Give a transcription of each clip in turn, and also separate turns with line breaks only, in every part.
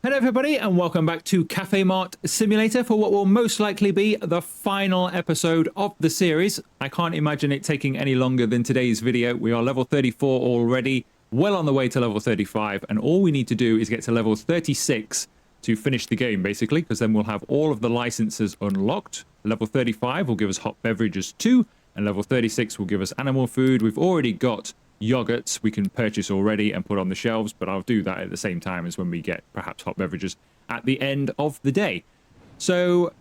Hello everybody and welcome back to Cafemart Simulator for what will most likely be the final episode of the series. I can't imagine it taking any longer than today's video. We are level 34 already, well on the way to level 35, and all we need to do is get to level 36 to finish the game basically, because then we'll have all of the licenses unlocked. Level 35 will give us hot beverages too, and level 36 will give us animal food. We've already got yogurts we can purchase already and put on the shelves, but I'll do that at the same time as when we get perhaps hot beverages at the end of the day. So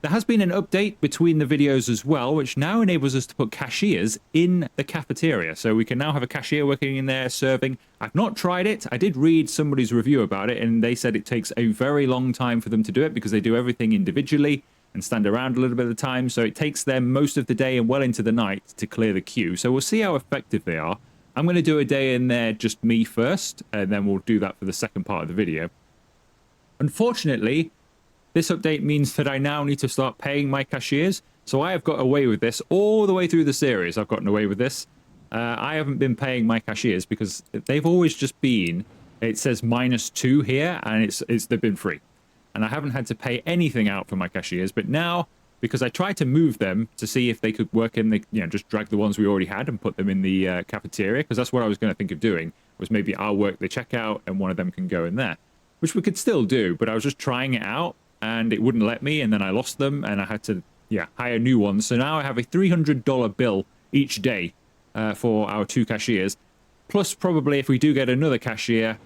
there has been an update between the videos as well, which now enables us to put cashiers in the cafeteria. So we can now have a cashier working in there serving. I've not tried it. I did read somebody's review about it, and they said it takes a very long time for them to do it because they do everything individually and stand around a little bit of the time. So it takes them most of the day and well into the night to clear the queue. So we'll see how effective they are. I'm going to do a day in there, just me first, and then we'll do that for the second part of the video. Unfortunately, this update means that I now need to start paying my cashiers. So I have got away with this all the way through the series. I've gotten away with this. I haven't been paying my cashiers because they've always just been, it says -2 here, and they've been free. And I haven't had to pay anything out for my cashiers, but now, because I tried to move them to see if they could work in the, just drag the ones we already had and put them in the cafeteria, because that's what I was going to think of doing, was maybe I'll work the checkout and one of them can go in there, which we could still do, but I was just trying it out and it wouldn't let me, and then I lost them and I had to, hire new ones. So now I have a $300 bill each day for our 2 cashiers, plus probably if we do get another cashier,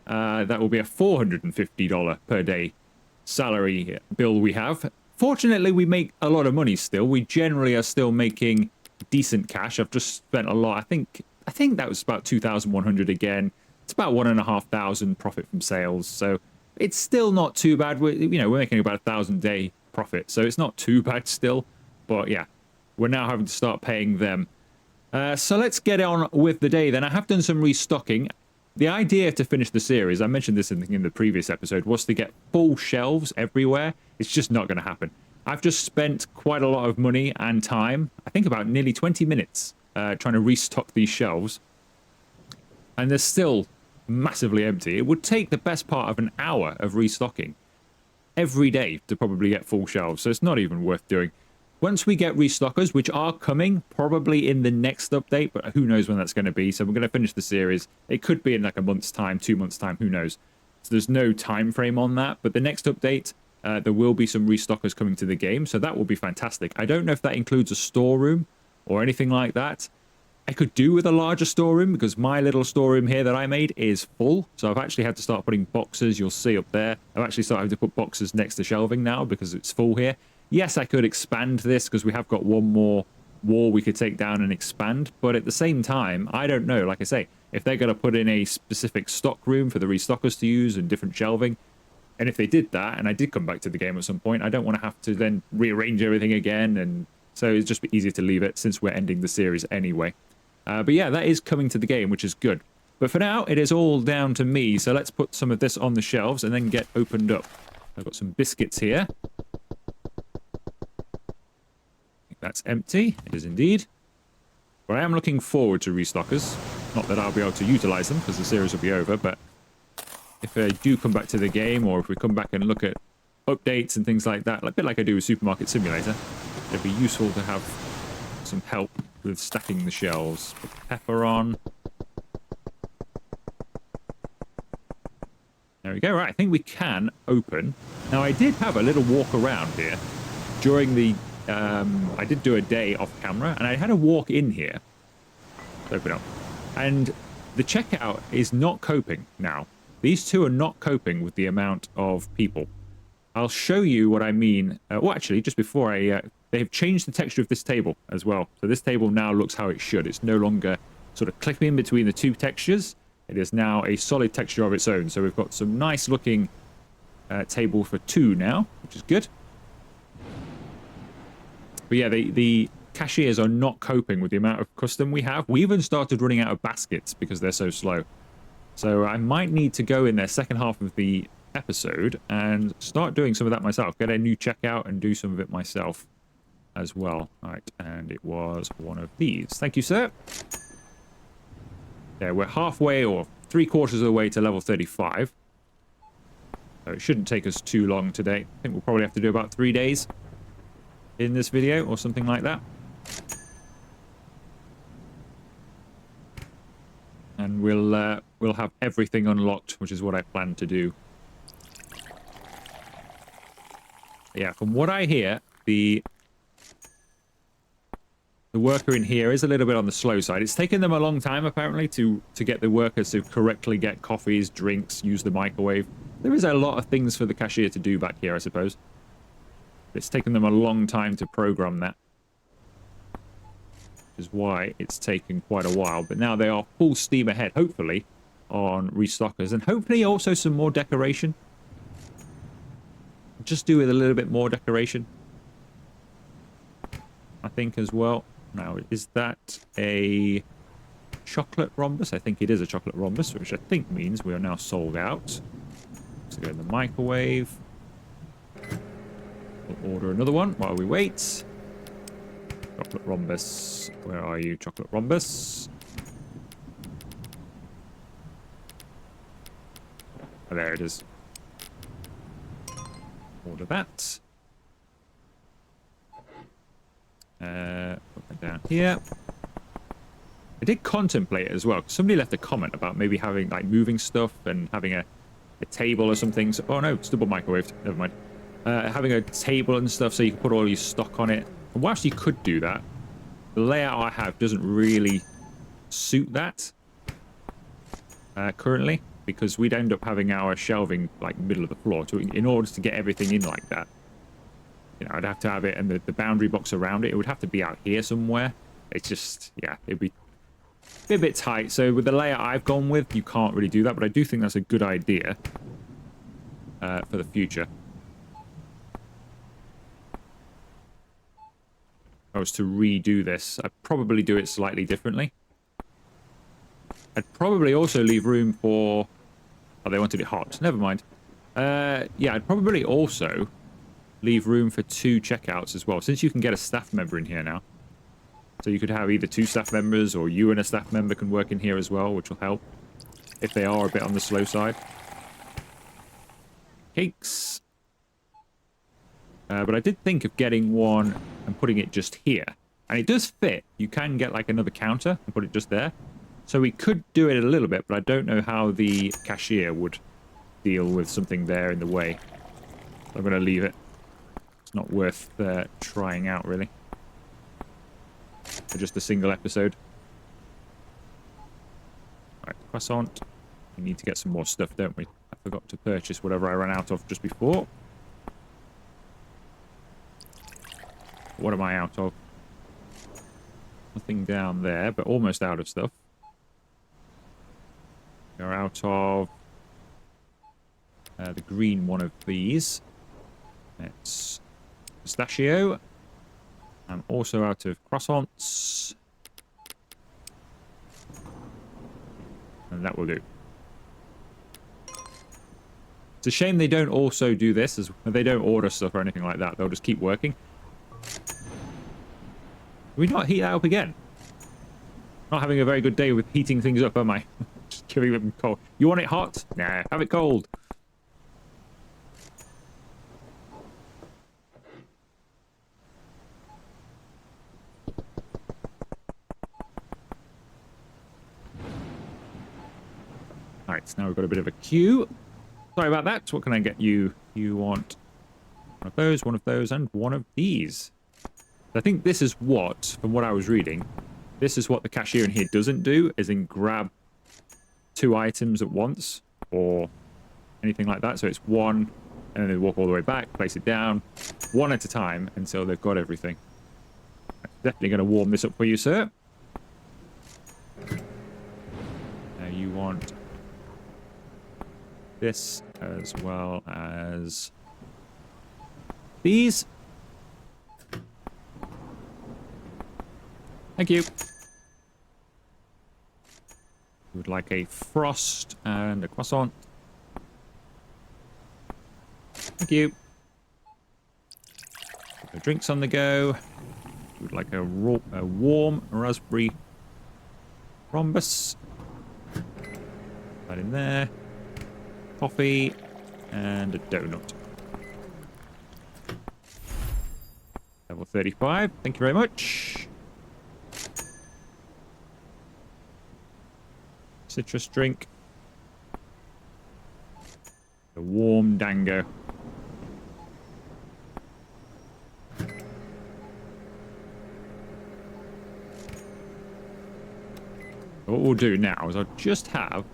that will be a $450 per day salary bill we have. Fortunately, we make a lot of money still. We generally are still making decent cash. I've just spent a lot. I think that was about 2,100 again. It's about 1,500 profit from sales. So it's still not too bad. We're making about 1,000 a day profit. So it's not too bad still. But yeah, we're now having to start paying them. So let's get on with the day then. I have done some restocking. The idea to finish the series, I mentioned this in the previous episode, was to get full shelves everywhere. It's just not going to happen. I've just spent quite a lot of money and time, I think about nearly 20 minutes, trying to restock these shelves. And they're still massively empty. It would take the best part of an hour of restocking every day to probably get full shelves. So it's not even worth doing. Once we get restockers, which are coming probably in the next update, but who knows when that's going to be. So we're going to finish the series. It could be in like a month's time, 2 months' time, who knows. So there's no time frame on that. But the next update, there will be some restockers coming to the game. So that will be fantastic. I don't know if that includes a storeroom or anything like that. I could do with a larger storeroom because my little storeroom here that I made is full. So I've actually had to start putting boxes. You'll see up there. I've actually started to put boxes next to shelving now because it's full here. Yes, I could expand this because we have got one more wall we could take down and expand. But at the same time, I don't know. Like I say, if they're going to put in a specific stock room for the restockers to use and different shelving, and if they did that, and I did come back to the game at some point, I don't want to have to then rearrange everything again. And so it's just easier to leave it since we're ending the series anyway. But yeah, that is coming to the game, which is good. But for now, it is all down to me. So let's put some of this on the shelves and then get opened up. I've got some biscuits here. That's empty. It is indeed. But I am looking forward to restockers. Not that I'll be able to utilize them because the series will be over, but if I do come back to the game, or if we come back and look at updates and things like that, a bit like I do with Supermarket Simulator, it'd be useful to have some help with stacking the shelves. Put pepper on. There we go. Right, I think we can open. Now, I did have a little walk around here during the I did do a day off camera, and I had a walk in here. Let's open up. And the checkout is not coping now. These two are not coping with the amount of people. I'll show you what I mean. Well, actually, just before they have changed the texture of this table as well. So this table now looks how it should. It's no longer sort of clipping between the two textures. It is now a solid texture of its own. So we've got some nice looking table for 2 now, which is good. But yeah, the cashiers are not coping with the amount of custom we have. We even started running out of baskets because they're so slow. So I might need to go in there second half of the episode and start doing some of that myself. Get a new checkout and do some of it myself as well. All right, and it was one of these. Thank you, sir. Yeah, we're halfway or 3/4 of the way to level 35. So it shouldn't take us too long today. I think we'll probably have to do about 3 days in this video or something like that. And we'll have everything unlocked, which is what I plan to do. Yeah, from what I hear, the worker in here is a little bit on the slow side. It's taken them a long time, apparently, to get the workers to correctly get coffees, drinks, use the microwave. There is a lot of things for the cashier to do back here, I suppose. It's taken them a long time to program that. Which is why it's taken quite a while. But now they are full steam ahead, hopefully, on restockers. And hopefully also some more decoration. Just do with a little bit more decoration, I think, as well. Now, is that a chocolate rhombus? I think it is a chocolate rhombus, which I think means we are now sold out. Let's go in the microwave. We'll order another one while we wait. Chocolate rhombus. Where are you, chocolate rhombus? Oh, there it is. Order that. Put that down here. I did contemplate it as well. Somebody left a comment about maybe having, like, moving stuff and having a table or something. So, oh no, it's double microwaved. Never mind. Having a table and stuff so you can put all your stock on it. And whilst you could do that, the layout I have doesn't really suit that currently, because we'd end up having our shelving like middle of the floor. So in order to get everything in like that, you know, I'd have to have it, and the boundary box around it, it would have to be out here somewhere. It's just, yeah, it'd be a bit tight. So with the layout I've gone with, you can't really do that, but I do think that's a good idea for the future. If I was to redo this, I'd probably do it slightly differently. I'd probably also leave room for... Oh, they wanted it hot. Never mind. Yeah, I'd probably also leave room for 2 checkouts as well, since you can get a staff member in here now. So you could have either 2 staff members, or you and a staff member can work in here as well, which will help if they are a bit on the slow side. Cakes. But I did think of getting one and putting it just here. And it does fit. You can get like another counter and put it just there. So we could do it a little bit, but I don't know how the cashier would deal with something there in the way. So I'm going to leave it. It's not worth trying out, really. For just a single episode. Right, croissant. We need to get some more stuff, don't we? I forgot to purchase whatever I ran out of just before. What am I out of? Nothing down there, but almost out of stuff. We're out of the green one of these. It's pistachio. I'm also out of croissants. And that will do. It's a shame they don't also do this, as they don't order stuff or anything like that. They'll just keep working. Can we not heat that up again? Not having a very good day with heating things up, am I? Just giving them cold. You want it hot? Nah, have it cold. Alright, so now we've got a bit of a queue. Sorry about that. What can I get you? You want one of those, and one of these. I think this is what, from what I was reading, this is what the cashier in here doesn't do, is in grab 2 items at once, or anything like that. So it's one, and then they walk all the way back, place it down, one at a time, until they've got everything. I'm definitely going to warm this up for you, sir. Now you want this, as well as these. Thank you. We would like a frost and a croissant. Thank you. The drinks on the go. We would like a warm raspberry rhombus. That in there. Coffee. And a donut. Level 35. Thank you very much. Citrus drink. A warm dango. What we'll do now is I'll just have...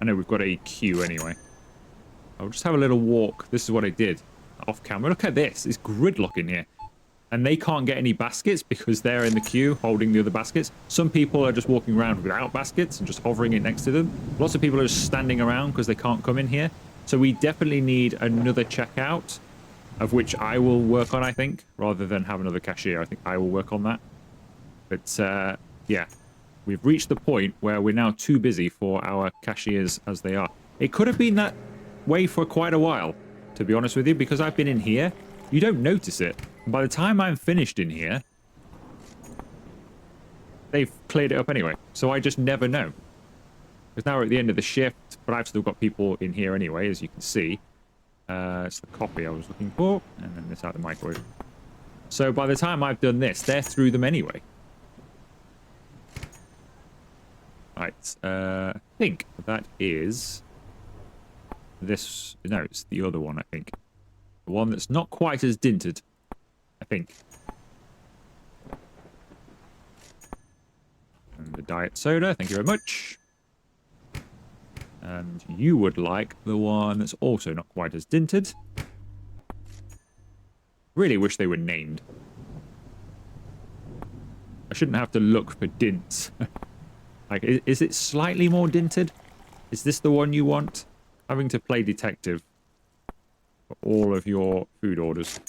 I know we've got a queue anyway. I'll just have a little walk. This is what I did off camera. Look at this. It's gridlock in here. And they can't get any baskets because they're in the queue holding the other baskets. Some people are just walking around without baskets and just hovering it next to them. Lots of people are just standing around because they can't come in here. So we definitely need another checkout, of which I will work on, I think, rather than have another cashier. I think I will work on that. But, yeah, we've reached the point where we're now too busy for our cashiers as they are. It could have been that way for quite a while, to be honest with you, because I've been in here. You don't notice it. And by the time I'm finished in here, they've cleared it up anyway. So I just never know. Because now we're at the end of the shift, but I've still got people in here anyway, as you can see. It's the coffee I was looking for, and then this out of the microwave. So by the time I've done this, they're through them anyway. Right, I think that is this. No, it's the other one, I think. The one that's not quite as dinted, I think. And the diet soda, thank you very much. And you would like the one that's also not quite as dinted. Really wish they were named. I shouldn't have to look for dints. Like, is it slightly more dinted? Is this the one you want? Having to play detective for all of your food orders.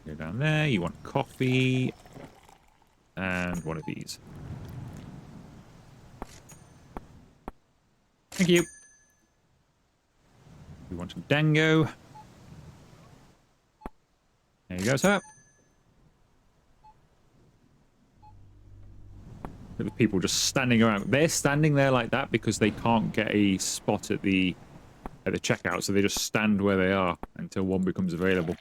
Go down there. You want coffee and one of these. Thank you. You want some dango? There you go, sir. Look at the people just standing around. They're standing there like that because they can't get a spot at the checkout, so they just stand where they are until one becomes available.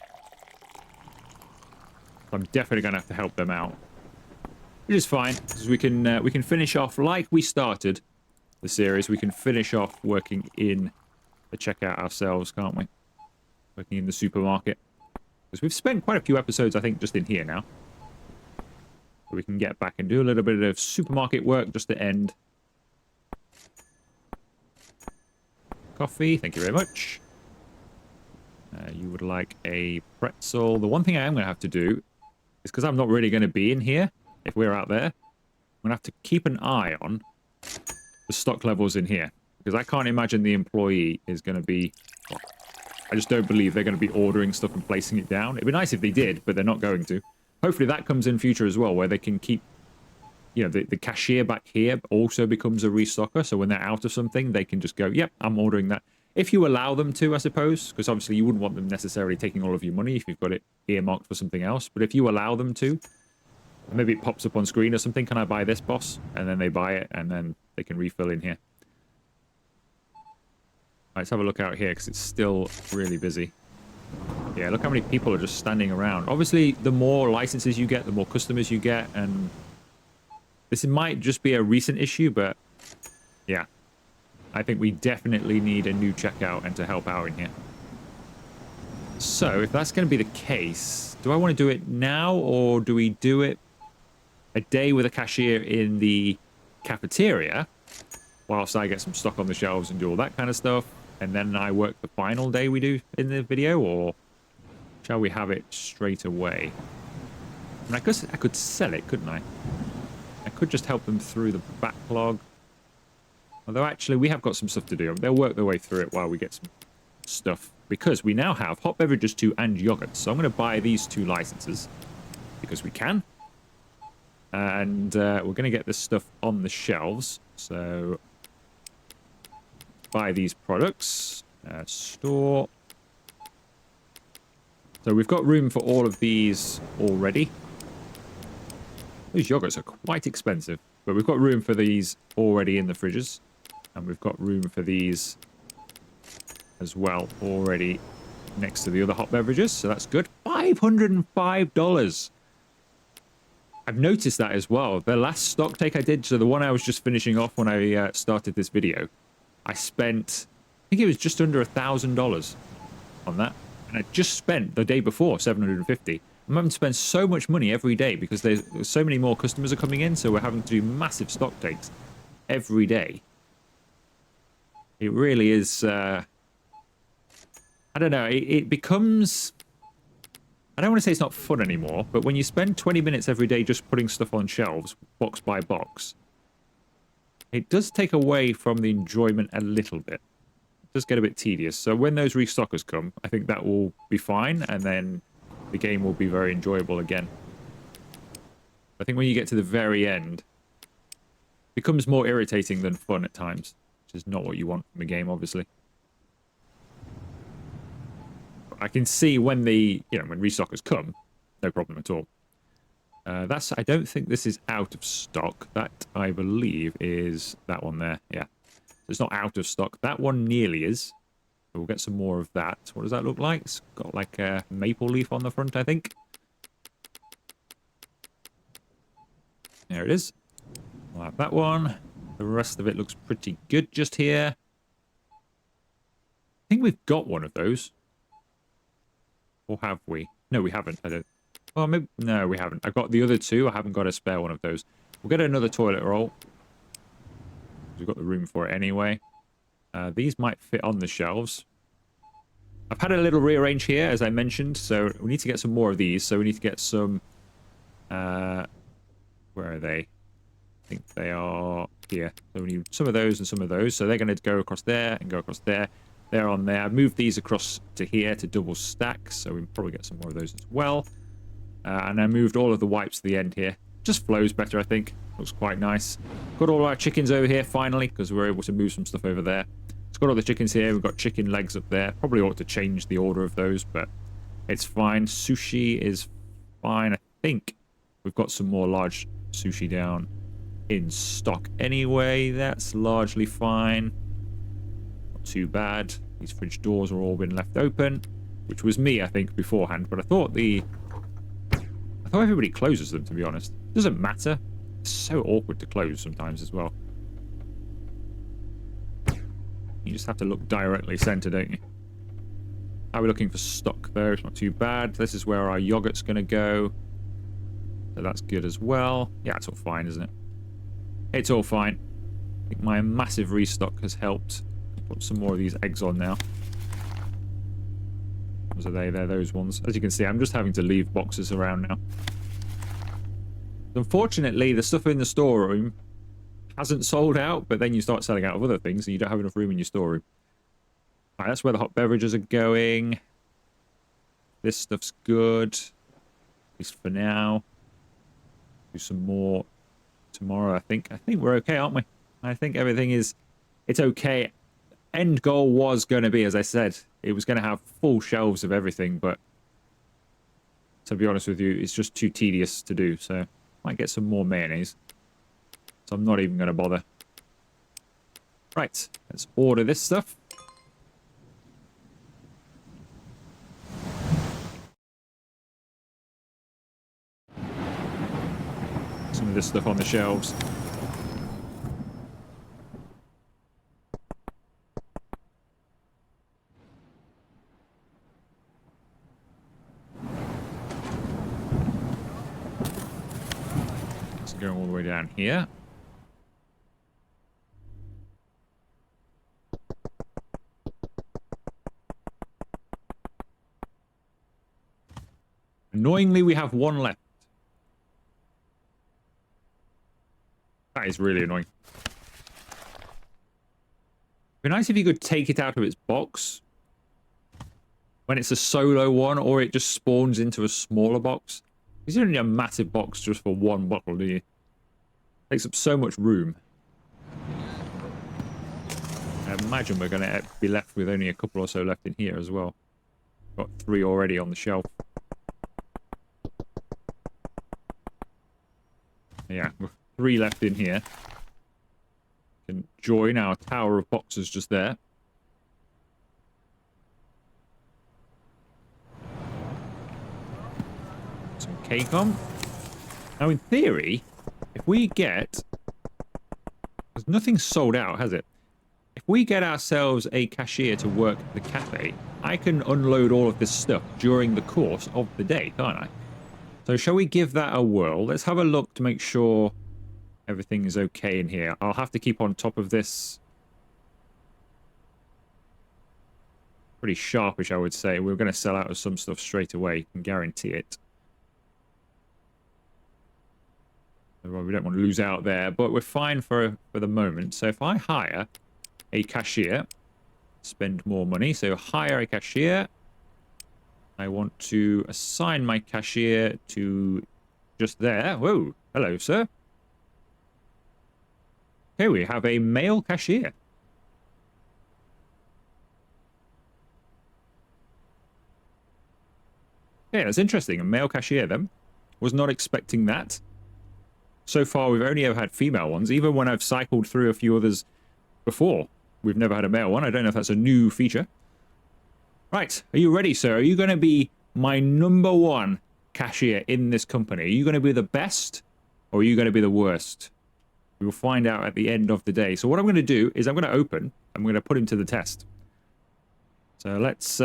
I'm definitely going to have to help them out, which is fine because we can finish off like we started the series. We can finish off working in the checkout ourselves, can't we? Working in the supermarket, because we've spent quite a few episodes, I think, just in here now. So we can get back and do a little bit of supermarket work just to end. Coffee, thank you very much. You would like a pretzel. The one thing I am going to have to do is, because I'm not really going to be in here if we're out there, I'm going to have to keep an eye on the stock levels in here, because I can't imagine the employee is going to be... Well, I just don't believe they're going to be ordering stuff and placing it down. It'd be nice if they did, but they're not going to. Hopefully that comes in future as well, where they can keep... You know, the cashier back here also becomes a restocker, so when they're out of something, they can just go, yep, I'm ordering that. If you allow them to, I suppose, because obviously you wouldn't want them necessarily taking all of your money if you've got it earmarked for something else. But if you allow them to, maybe it pops up on screen or something, can I buy this, boss? And then they buy it, and then they can refill in here. Let's have a look out here, because it's still really busy. Yeah, look how many people are just standing around. Obviously, the more licenses you get, the more customers you get, and this might just be a recent issue, but yeah. I think we definitely need a new checkout and to help out in here. So, if that's going to be the case, do I want to do it now, or do we do it a day with a cashier in the cafeteria, whilst I get some stock on the shelves and do all that kind of stuff, and then I work the final day we do in the video, or shall we have it straight away? I mean, I could sell it, couldn't I? I could just help them through the backlog. Although, actually, we have got some stuff to do. They'll work their way through it while we get some stuff. Because we now have hot beverages 2 and yogurts. So I'm going to buy these 2 licenses. Because we can. And we're going to get this stuff on the shelves. So, buy these products. Store. So we've got room for all of these already. Those yogurts are quite expensive, but we've got room for these already in the fridges. And we've got room for these as well already next to the other hot beverages. So that's good. $505. I've noticed that as well. The last stock take I did, so the one I was just finishing off when I started this video, I spent, I think it was just under $1,000 on that. And I just spent the day before $750. I'm having to spend so much money every day because there's so many more customers are coming in, so we're having to do massive stock takes every day. It really is, I don't know, it becomes, I don't want to say it's not fun anymore, but when you spend 20 minutes every day just putting stuff on shelves, box by box, it does take away from the enjoyment a little bit. It does get a bit tedious. So when those restockers come, I think that will be fine, and then the game will be very enjoyable again. I think when you get to the very end, it becomes more irritating than fun at times, which is not what you want from the game, obviously. I can see when the, when restockers come, no problem at all. I don't think this is out of stock. That, I believe, is that one there. Yeah. So it's not out of stock. That one nearly is. We'll get some more of that. What does that look like? It's got like a maple leaf on the front, I think. There it is. We'll have that one. The rest of it looks pretty good just here. I think we've got one of those. Or have we? No, we haven't. I don't. Oh, maybe. No, we haven't. I've got the other two. I haven't got a spare one of those. We'll get another toilet roll. We've got the room for it anyway. These might fit on the shelves. I've had a little rearrange here, as I mentioned, so we need to get some more of these. So we need to get some... where are they? I think they are here. So we need some of those and some of those. So they're going to go across there and go across there. They're on there. I've moved these across to here to double stack, so we can probably get some more of those as well. And I moved all of the wipes to the end here. Just flows better, I think. Looks quite nice. Got all our chickens over here, finally, because we're able to move some stuff over there. It's got all the chickens here. We've got chicken legs up there. Probably ought to change the order of those, but it's fine. Sushi is fine. I think we've got some more large sushi down in stock anyway. That's largely fine. Not too bad. These fridge doors are all been left open, which was me, I think, beforehand, but I thought everybody closes them, to be honest. Doesn't matter. It's so awkward to close sometimes as well. You just have to look directly center, don't you? How are we looking for stock there? It's not too bad. This is where our yogurt's going to go. So that's good as well. Yeah, it's all fine, isn't it? It's all fine. I think my massive restock has helped. Put some more of these eggs on now. Those are they? They're those ones. As you can see, I'm just having to leave boxes around now. Unfortunately, the stuff in the storeroom hasn't sold out, but then you start selling out of other things and you don't have enough room in your storeroom. Right, that's where the hot beverages are going. This stuff's good. At least for now. Do some more tomorrow, I think. I think we're okay, aren't we? I think everything is... It's okay. End goal was going to be, as I said, it was going to have full shelves of everything, but to be honest with you, it's just too tedious to do, so might get some more mayonnaise. So I'm not even going to bother. Right, let's order this stuff. Some of this stuff on the shelves. Going all the way down here. Annoyingly, we have one left. That is really annoying. It'd be nice if you could take it out of its box when it's a solo one, or it just spawns into a smaller box. Because you don't need a massive box just for one bottle, do you? Takes up so much room. I imagine we're going to be left with only a couple or so left in here as well. Got 3 already on the shelf. Yeah, 3 left in here. Can join our tower of boxes just there. Some K-Com. Now, in theory, if we get... Because nothing's sold out, has it? If we get ourselves a cashier to work the cafe, I can unload all of this stuff during the course of the day, can't I? So shall we give that a whirl? Let's have a look to make sure everything is okay in here. I'll have to keep on top of this. Pretty sharpish, I would say. We're going to sell out of some stuff straight away. You can guarantee it. Well, we don't want to lose out there, but we're fine for the moment. So if I hire a cashier, spend more money. So hire a cashier. I want to assign my cashier to just there. Whoa, hello, sir. Okay, we have a male cashier. Yeah, that's interesting. A male cashier, then. Was not expecting that. So far, we've only ever had female ones. Even when I've cycled through a few others before, we've never had a male one. I don't know if that's a new feature. Right, are you ready, sir? Are you going to be my #1 cashier in this company? Are you going to be the best, or are you going to be the worst? We will find out at the end of the day. So what I'm going to do is I'm going to open. I'm going to put him to the test. So let's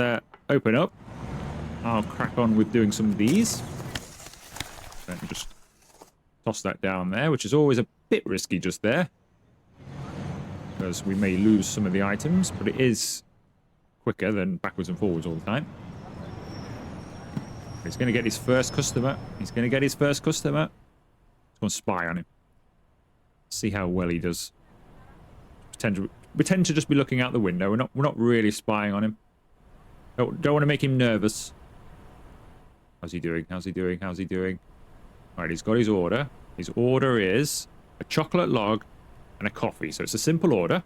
open up. I'll crack on with doing some of these. Let me just toss that down there, which is always a bit risky just there, because we may lose some of the items, but it is quicker than backwards and forwards all the time. He's going to get his first customer. He's going to get his first customer. Let's go and spy on him. See how well he does. Pretend to just be looking out the window. We're not really spying on him. Don't want to make him nervous. How's he doing? How's he doing? How's he doing? All right, he's got his order. His order is a chocolate log and a coffee. So it's a simple order.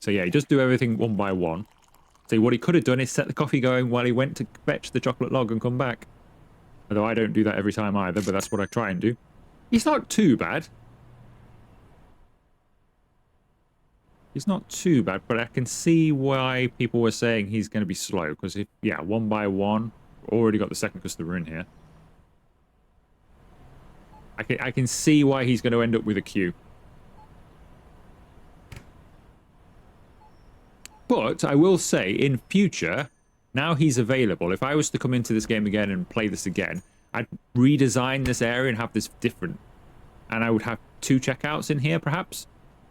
So yeah, he does do everything one by one. So what he could have done is set the coffee going while he went to fetch the chocolate log and come back. Although I don't do that every time either, but that's what I try and do. He's not too bad. He's not too bad, but I can see why people were saying he's going to be slow. Because, yeah, one by one, already got the second customer in here. I can see why he's going to end up with a queue. But I will say, in future, now he's available. If I was to come into this game again and play this again, I'd redesign this area and have this different. And I would have 2 checkouts in here, perhaps.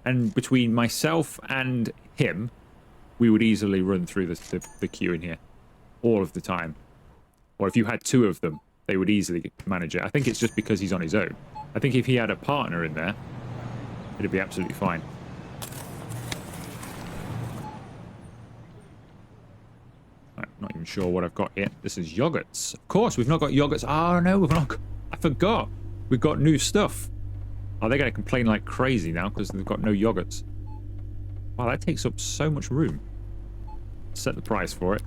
And between myself and him, we would easily run through the queue in here all of the time. Or if you had 2 of them, they would easily manage it. I think it's just because he's on his own. I think if he had a partner in there, it'd be absolutely fine. I'm not even sure what I've got here. This is yogurts. Of course, we've not got yogurts. Oh, no, we've not. I forgot. We've got new stuff. Oh, they're going to complain like crazy now because they've got no yogurts. Wow, that takes up so much room. Set the price for it.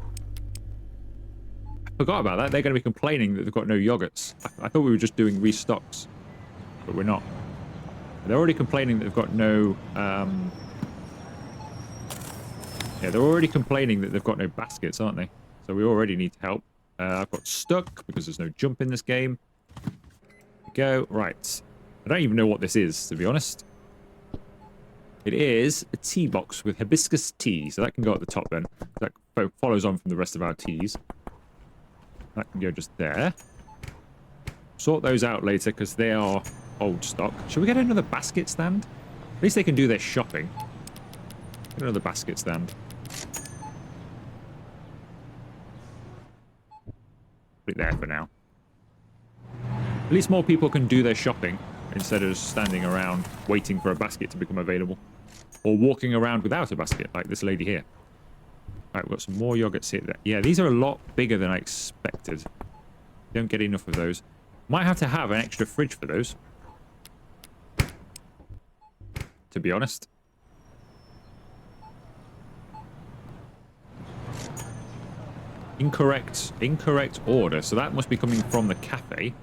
I forgot about that. They're going to be complaining that they've got no yogurts. I thought we were just doing restocks, but we're not. They're already complaining that they've got no... Yeah, they're already complaining that they've got no baskets, aren't they? So we already need help. I've got stuck because there's no jump in this game. Go. Right. I don't even know what this is, to be honest. It is a tea box with hibiscus tea. So that can go at the top then. That follows on from the rest of our teas. That can go just there. Sort those out later because they are old stock. Should we get another basket stand? At least they can do their shopping. Get another basket stand. Put it there for now. At least more people can do their shopping instead of just standing around waiting for a basket to become available. Or walking around without a basket, like this lady here. Right, we've got some more yogurts here. Yeah, these are a lot bigger than I expected. Don't get enough of those. Might have to have an extra fridge for those. To be honest. Incorrect order. So that must be coming from the cafe.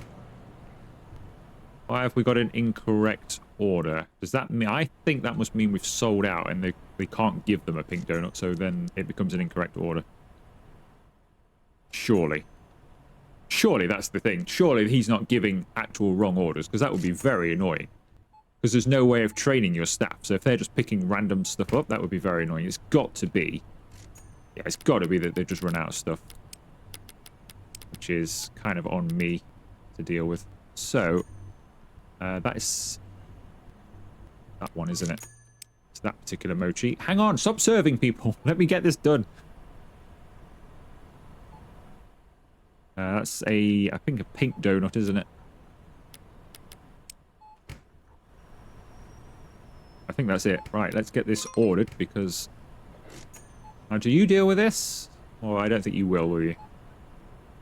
Why have we got an incorrect order? Does that mean... I think that must mean we've sold out and they can't give them a pink donut, so then it becomes an incorrect order. Surely. Surely that's the thing. Surely he's not giving actual wrong orders, because that would be very annoying. Because there's no way of training your staff. So if they're just picking random stuff up, that would be very annoying. It's got to be... Yeah, it's got to be that they've just run out of stuff. Which is kind of on me to deal with. So... that is that one, isn't it? It's that particular mochi. Hang on, stop serving people. Let me get this done. That's I think a pink donut, isn't it? I think that's it. Right, let's get this ordered because... Now, do you deal with this? Or I don't think you will you?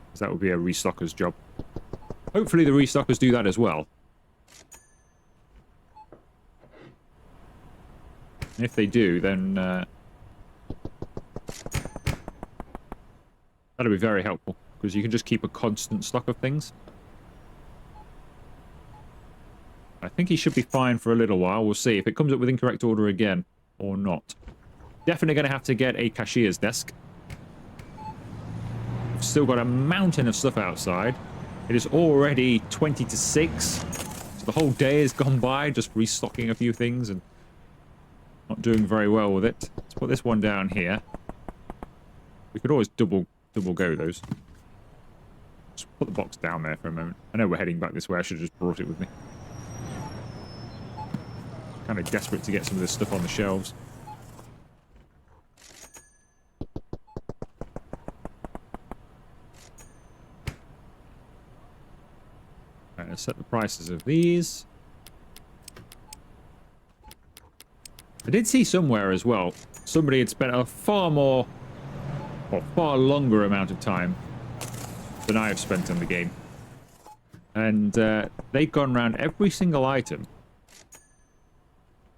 Because that would be a restocker's job. Hopefully the restockers do that as well. And if they do, then that'll be very helpful, because you can just keep a constant stock of things. I think he should be fine for a little while. We'll see if it comes up with incorrect order again or not. Definitely going to have to get a cashier's desk. We've still got a mountain of stuff outside. It is already 20 to 6. So the whole day has gone by just restocking a few things and not doing very well with it. Let's put this one down here. We could always double go those. Just put the box down there for a moment. I know we're heading back this way. I should have just brought it with me. Kind of desperate to get some of this stuff on the shelves. Right, let's set the prices of these. I did see somewhere as well, somebody had spent a far longer amount of time than I have spent on the game. And they've gone around every single item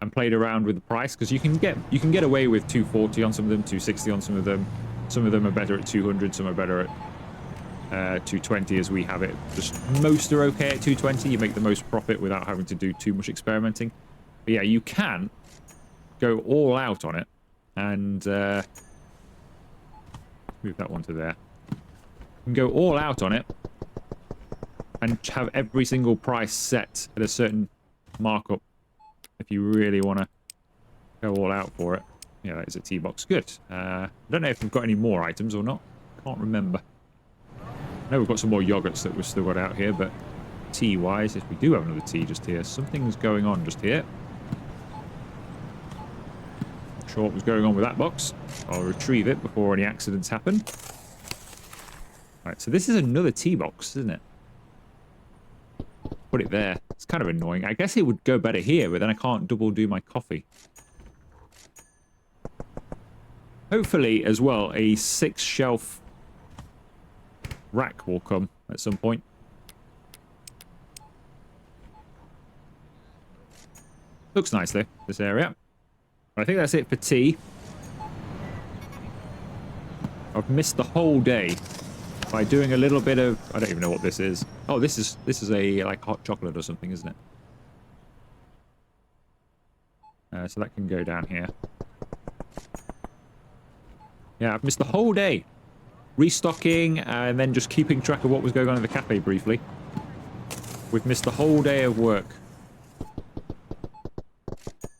and played around with the price, because you can get away with 240 on some of them, 260 on some of them. Some of them are better at 200, some are better at 220 as we have it. Just most are okay at 220. You make the most profit without having to do too much experimenting. But yeah, you can go all out on it and move that one to there. You can go all out on it and have every single price set at a certain markup if you really want to go all out for it. Yeah, that is a tea box. Good. I don't know if we've got any more items or not. Can't remember. I know we've got some more yogurts that we've still got out here, but tea-wise, if we do have another tea just here, something's going on just here. Not sure what was going on with that box. I'll retrieve it before any accidents happen. Right, so this is another tea box, isn't it? Put it there. It's kind of annoying. I guess it would go better here, but then I can't double do my coffee. Hopefully, as well, a 6-shelf rack will come at some point. Looks nice, though, this area. I think that's it for tea. I've missed the whole day by doing a little bit of... I don't even know what this is. Oh, this is a like hot chocolate or something, isn't it? So that can go down here. Yeah, I've missed the whole day restocking and then just keeping track of what was going on in the cafe briefly. We've missed the whole day of work.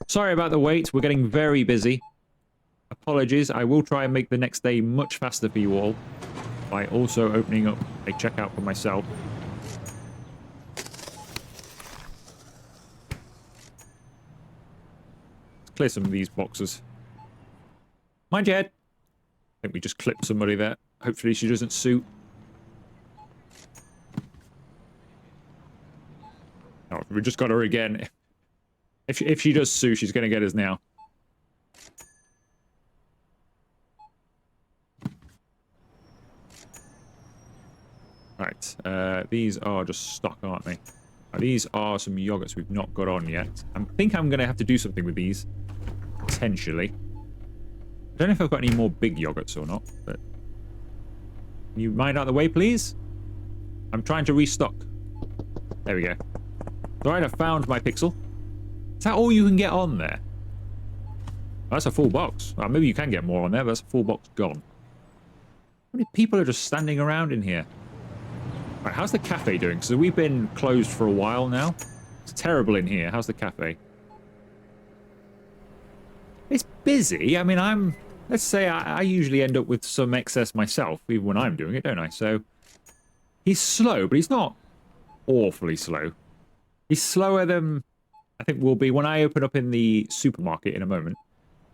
Sorry about the wait. We're getting very busy. Apologies. I will try and make the next day much faster for you all by also opening up a checkout for myself. Let's clear some of these boxes. Mind your head. I think we just clipped somebody there. Hopefully she doesn't sue. Oh, we just got her again. If she does sue, she's going to get us now. Right, these are just stock, aren't they? These are some yogurts we've not got on yet. I think I'm going to have to do something with these. Potentially. I don't know if I've got any more big yogurts or not, but Can you mind out the way, please? I'm trying to restock. There we go. Alright, I found my pixel. Is that all you can get on there? That's a full box. Well, maybe you can get more on there, but that's a full box gone. How many people are just standing around in here? Right, how's the cafe doing? Because we've been closed for a while now. It's terrible in here. How's the cafe? It's busy. I mean, let's say I usually end up with some excess myself, even when I'm doing it, don't I? So he's slow, but he's not awfully slow. He's slower than I think we'll be when I open up in the supermarket in a moment.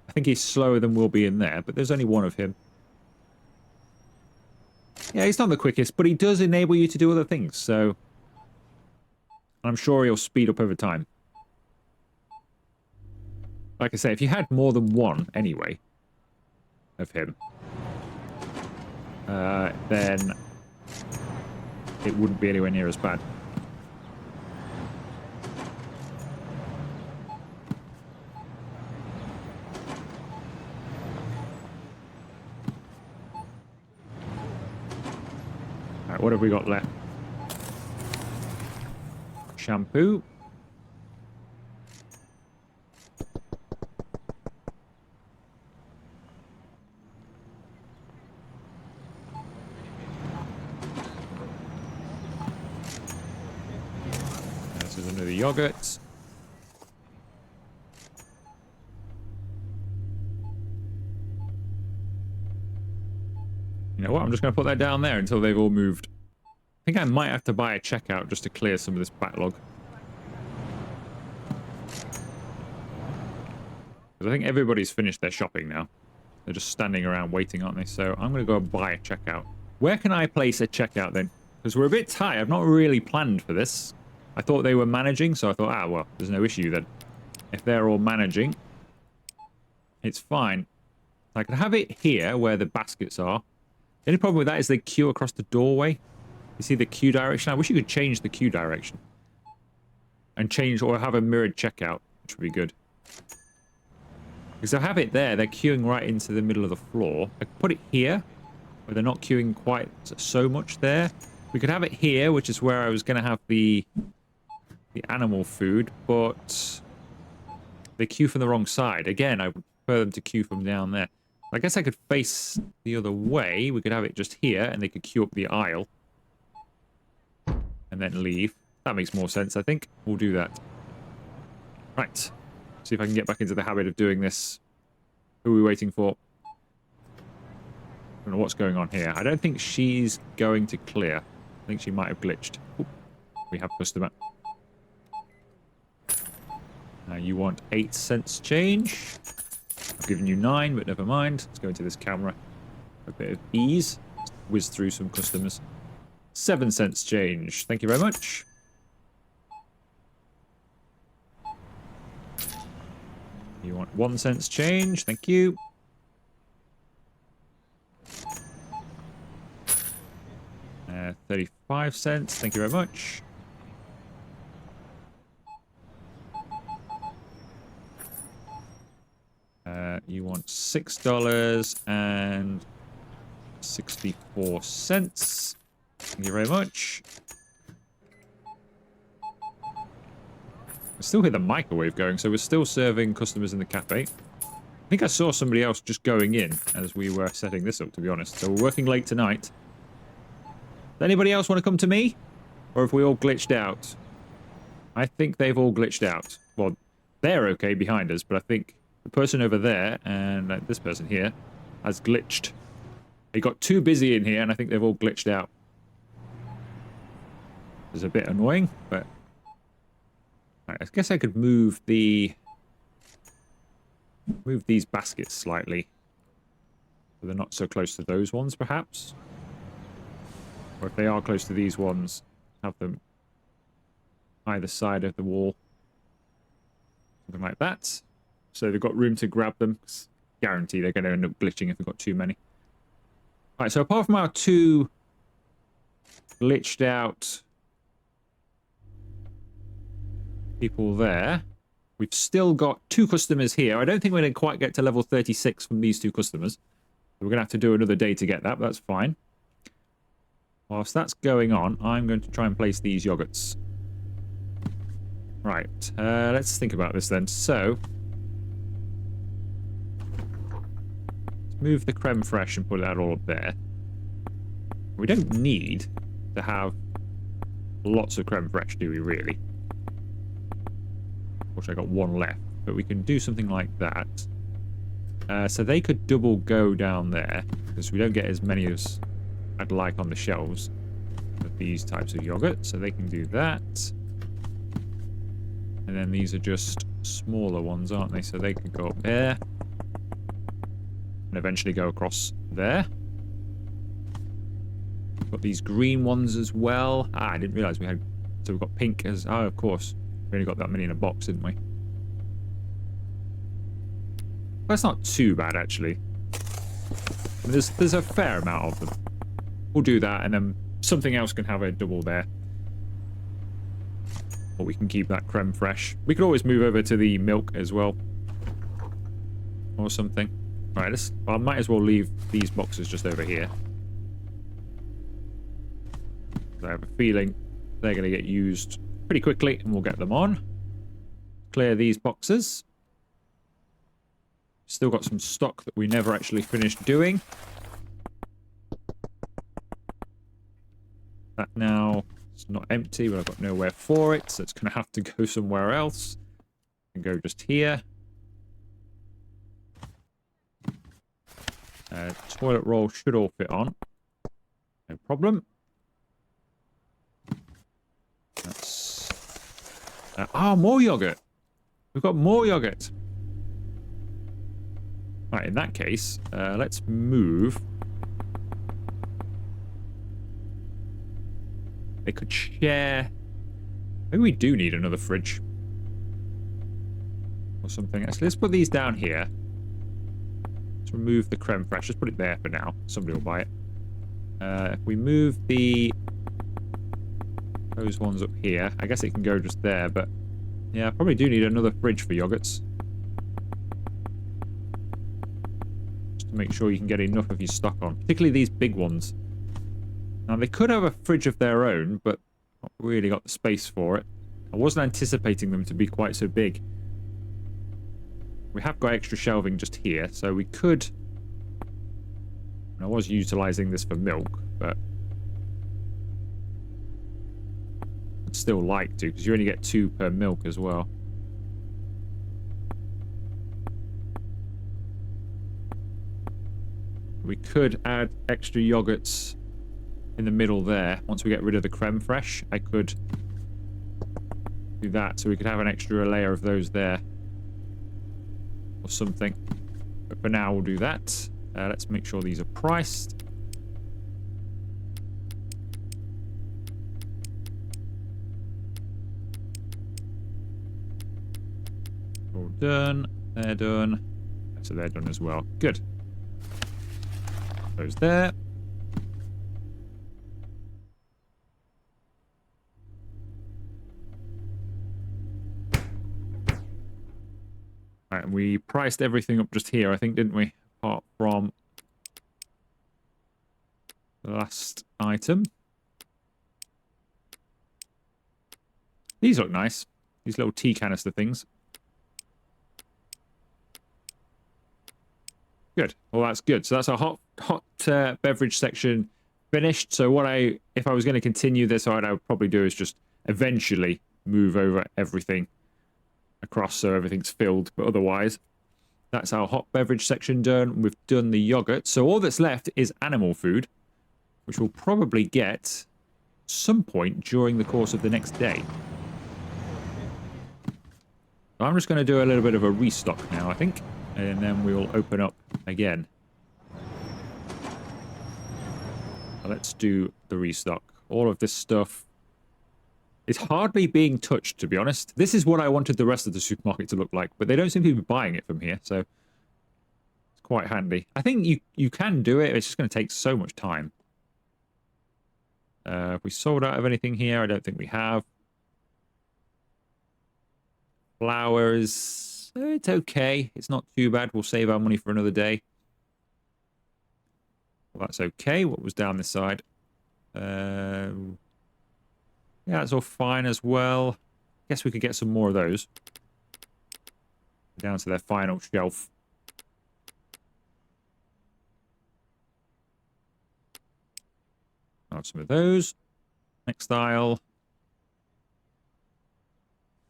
I think he's slower than we'll be in there, but there's only one of him. Yeah, he's not the quickest, but he does enable you to do other things, so I'm sure he'll speed up over time. Like I say, if you had more than one, anyway, of him, then it wouldn't be anywhere near as bad. Alright, what have we got left? Shampoo. This is another yogurt. You know what? I'm just going to put that down there until they've all moved. I think I might have to buy a checkout just to clear some of this backlog. Because I think everybody's finished their shopping now. They're just standing around waiting, aren't they? So I'm going to go buy a checkout. Where can I place a checkout then? Because we're a bit tight. I've not really planned for this. I thought they were managing, so I thought, well, there's no issue then. If they're all managing, it's fine. I could have it here where the baskets are. The only problem with that is they queue across the doorway. You see the queue direction? I wish you could change the queue direction. And change or have a mirrored checkout, which would be good. Because I have it there, they're queuing right into the middle of the floor. I could put it here, where they're not queuing quite so much there. We could have it here, which is where I was going to have the animal food, but they queue from the wrong side. Again, I would prefer them to queue from down there. I guess I could face the other way. We could have it just here, and they could queue up the aisle. And then leave. That makes more sense, I think. We'll do that. Right. See if I can get back into the habit of doing this. Who are we waiting for? I don't know what's going on here. I don't think she's going to clear. I think she might have glitched. Ooh, we have customer. You want 8 cents change. I've given you 9, but never mind. Let's go into this camera. A bit of ease. Whiz through some customers. 7 cents change. Thank you very much. You want 1 cent change. Thank you. Uh, 35 cents. Thank you very much. You want $6.64. Thank you very much. I still hear the microwave going, so we're still serving customers in the cafe. I think I saw somebody else just going in as we were setting this up, to be honest. So we're working late tonight. Does anybody else want to come to me? Or have we all glitched out? I think they've all glitched out. Well, they're okay behind us, but I think the person over there and this person here has glitched. They got too busy in here, and I think they've all glitched out. It's a bit annoying, but right, I guess I could move these baskets slightly, so they're not so close to those ones, perhaps. Or if they are close to these ones, have them either side of the wall, something like that. So they've got room to grab them. Guarantee they're going to end up glitching if we've got too many. Right, so apart from our 2 glitched out people there, we've still got 2 customers here. I don't think we're going to quite get to level 36 from these 2 customers. We're going to have to do another day to get that, but that's fine. Whilst that's going on, I'm going to try and place these yogurts. Right, let's think about this then. So, let's move the creme fraiche and put that all up there. We don't need to have lots of creme fraiche, do we really? Of course, I got one left, but we can do something like that. So they could double go down there, because we don't get as many as I'd like on the shelves of these types of yogurt, so they can do that. And then these are just smaller ones, aren't they? So they could go up there and eventually go across there. Got these green ones as well. Ah, I didn't realize we had... So we've got pink as... Oh, of course. We only got that many in a box, didn't we? That's not too bad, actually. There's a fair amount of them. We'll do that, and then something else can have a double there. Or we can keep that creme fraiche. We could always move over to the milk as well. Or something. Right, I might as well leave these boxes just over here. I have a feeling they're going to get used pretty quickly, and we'll get them on. Clear these boxes. Still got some stock that we never actually finished doing. That now is not empty, but I've got nowhere for it, so it's going to have to go somewhere else. And go just here. Toilet roll should all fit on. No problem. That's... more yogurt! We've got more yogurt! Right, in that case, let's move. They could share... Maybe we do need another fridge. Or something. Actually, let's put these down here. Let's remove the creme fraiche. Just put it there for now. Somebody will buy it. If we move those ones up here, I guess it can go just there, but yeah, I probably do need another fridge for yogurts. Just to make sure you can get enough of your stock on, particularly these big ones. Now, they could have a fridge of their own, but not really got the space for it. I wasn't anticipating them to be quite so big. We have got extra shelving just here, so we could... I was utilising this for milk, but... I'd still like to, because you only get 2 per milk as well. We could add extra yogurts in the middle there. Once we get rid of the creme fraiche, I could do that, so we could have an extra layer of those there. Or something. But for now, we'll do that. Let's make sure these are priced. All done. They're done. So they're done as well. Good. Those there. Right, and we priced everything up just here, I think, didn't we? Apart from the last item. These look nice. These little tea canister things. Good. Well, that's good. So that's our hot beverage section finished. So if I was going to continue this, what I would probably do is just eventually move over everything across so everything's filled. But otherwise, that's our hot beverage section done. We've done the yogurt. So all that's left is animal food, which we'll probably get some point during the course of the next day. So I'm just going to do a little bit of a restock now, I think. And then we'll open up again. Let's do the restock. All of this stuff is hardly being touched, to be honest. This is what I wanted the rest of the supermarket to look like, but they don't seem to be buying it from here, so it's quite handy. I think you can do it. It's just going to take so much time. If we sold out of anything here, I don't think we have. Flowers, it's okay. It's not too bad. We'll save our money for another day. Well, that's okay. What was down this side? Yeah, that's all fine as well. Guess we could get some more of those. Down to their final shelf. Have some of those. Next aisle.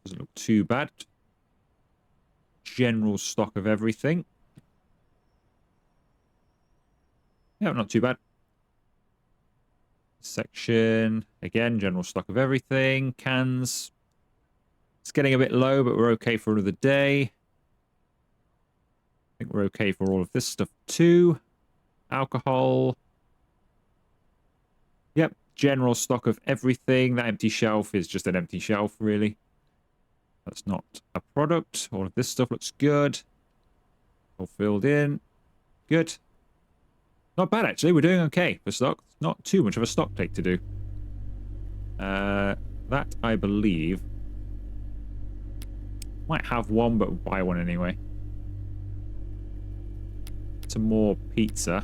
Doesn't look too bad. General stock of everything. Yeah, not too bad. Section. Again, general stock of everything. Cans. It's getting a bit low, but we're okay for another day. I think we're okay for all of this stuff too. Alcohol. Yep, general stock of everything. That empty shelf is just an empty shelf, really. That's not a product. All of this stuff looks good. All filled in. Good. Not bad, actually. We're doing okay for stock. Not too much of a stock take to do. That, I believe... Might have one, but buy one anyway. Some more pizza.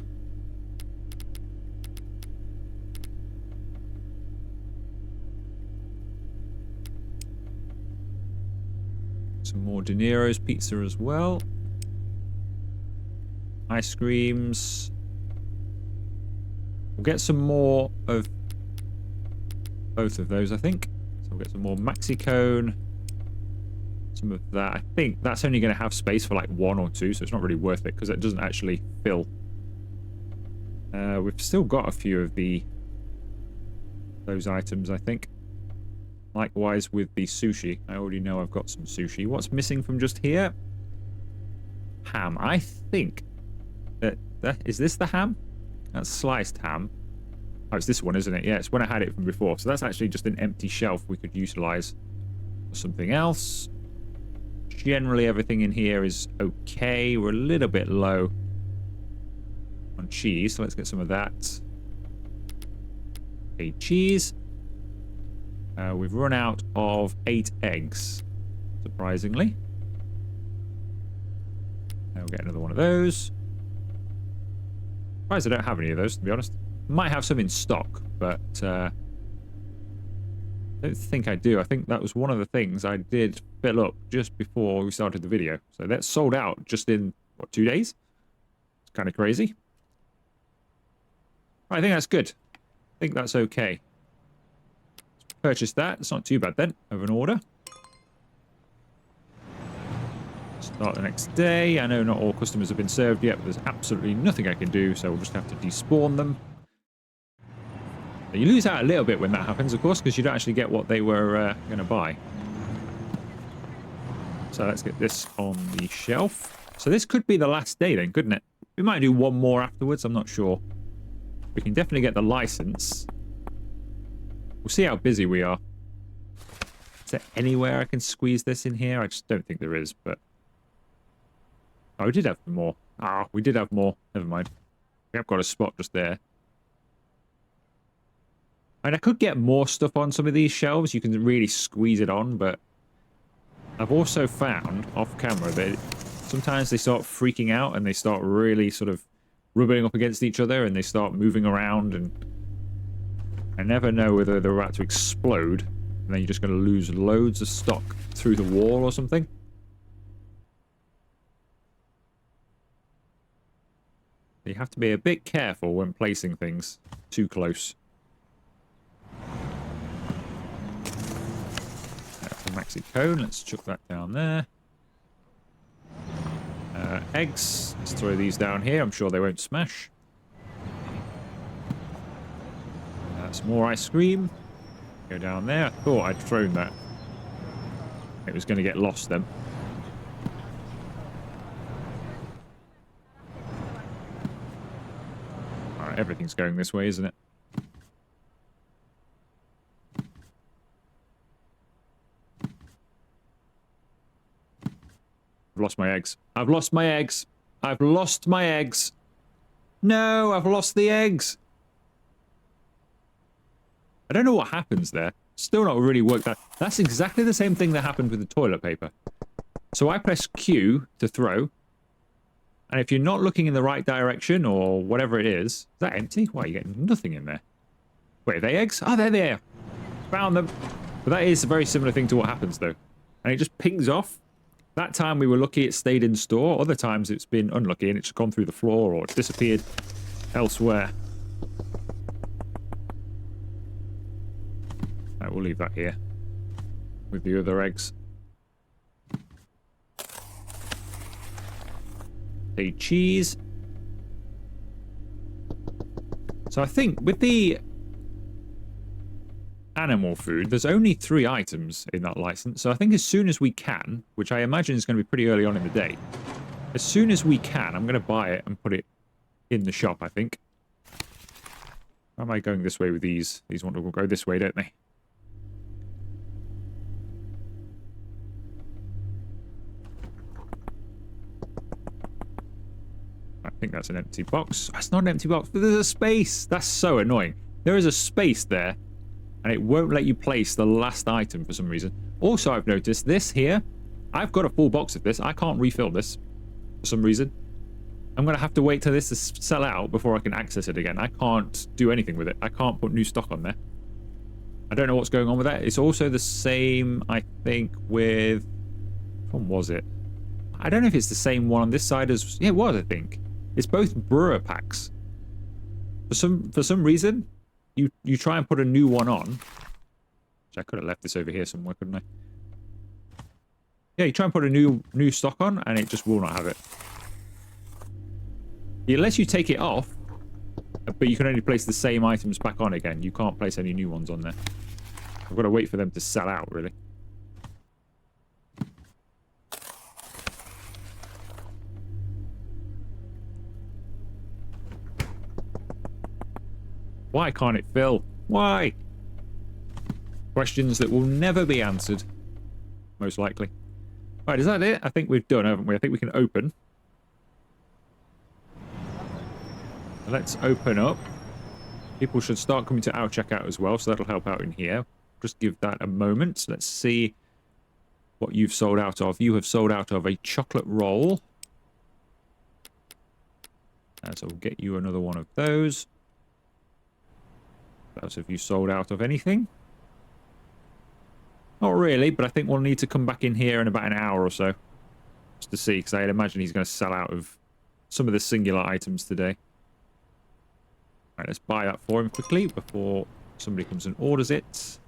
Some more De Niro's pizza as well. Ice creams. We'll get some more of both of those, I think. So we'll get some more Maxi Cone. Some of that. I think that's only going to have space for like one or two, so it's not really worth it because it doesn't actually fill. We've still got a few of those items, I think. Likewise with the sushi. I already know I've got some sushi. What's missing from just here? Ham. I think that is this the ham? That's sliced ham. Oh, it's this one, isn't it? Yeah, it's when I had it from before. So that's actually just an empty shelf we could utilize for something else. Generally, everything in here is okay. We're a little bit low on cheese, so let's get some of that. Okay, cheese. We've run out of 8 eggs, surprisingly. We'll get another one of those. Surprised I don't have any of those, to be honest. Might have some in stock, but I don't think I do. I think that was one of the things I did fill up just before we started the video. So that's sold out just in, what, 2 days? It's kind of crazy. I think that's good. I think that's okay. Purchase that. It's not too bad then of an order. Start the next day. I know not all customers have been served yet, but there's absolutely nothing I can do, so we'll just have to despawn them. You lose out a little bit when that happens, of course, because you don't actually get what they were going to buy. So let's get this on the shelf. So this could be the last day then, couldn't it? We might do one more afterwards, I'm not sure. We can definitely get the license. We'll see how busy we are. Is there anywhere I can squeeze this in here? I just don't think there is, but... Oh, we did have more. Ah, we did have more. Never mind. We have got a spot just there. And I could get more stuff on some of these shelves. You can really squeeze it on, but... I've also found, off camera, that sometimes they start freaking out and they start really sort of rubbing up against each other and they start moving around, and I never know whether they're about to explode and then you're just going to lose loads of stock through the wall or something. You have to be a bit careful when placing things too close. Maxi cone, let's chuck that down there. Eggs, let's throw these down here. I'm sure they won't smash. Some more ice cream. Go down there. I thought I'd thrown that. It was going to get lost then. Alright, everything's going this way, isn't it? I've lost my eggs. I've lost my eggs. I've lost my eggs. No, I've lost the eggs. I don't know what happens there. Still not really worked out. That's exactly the same thing that happened with the toilet paper. So I press Q to throw. And if you're not looking in the right direction or whatever it is that empty? Why, you're getting nothing in there. Wait, are they eggs? Oh, they're there. Found them. But that is a very similar thing to what happens, though. And it just pings off. That time we were lucky it stayed in store. Other times it's been unlucky and it's just gone through the floor or it's disappeared elsewhere. Right, we'll leave that here with the other eggs. A cheese. So I think with the animal food, there's only 3 items in that license. So I think as soon as we can, which I imagine is going to be pretty early on in the day, as soon as we can, I'm going to buy it and put it in the shop, I think. How am I going this way with these? These want to go this way, don't they? I think that's an empty box. That's not an empty box, but there's a space. That's so annoying. There is a space there, and it won't let you place the last item for some reason. Also, I've noticed this here. I've got a full box of this. I can't refill this for some reason. I'm going to have to wait till this to sell out before I can access it again. I can't do anything with it. I can't put new stock on there. I don't know what's going on with that. It's also the same, I think, with... Which one was it? I don't know if it's the same one on this side as... Yeah, it was, I think. It's both brewer packs. For some reason, you try and put a new one on. Which I could have left this over here somewhere, couldn't I? Yeah, you try and put a new stock on, and it just will not have it. Unless you take it off, but you can only place the same items back on again. You can't place any new ones on there. I've got to wait for them to sell out, really. Why can't it fill? Why? Questions that will never be answered. Most likely. Right, is that it? I think we've done, haven't we? I think we can open. Let's open up. People should start coming to our checkout as well, so that'll help out in here. Just give that a moment. Let's see what you've sold out of. You have sold out of a chocolate roll. So we'll get you another one of those. That's if you sold out of anything. Not really, but I think we'll need to come back in here in about an hour or so. Just to see, because I'd imagine he's going to sell out of some of the singular items today. Right, let's buy that for him quickly before somebody comes and orders it.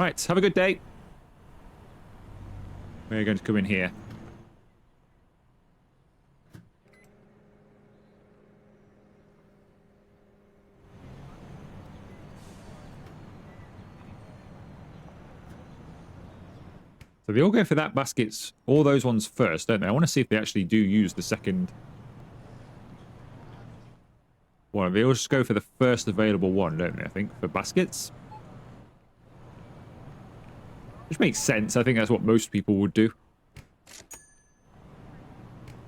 Right, have a good day. We're going to come in here. So they all go for that baskets, all those ones first, don't they? I want to see if they actually do use the second one. They all just go for the first available one, don't they, I think, for baskets? Which makes sense. I think that's what most people would do. Just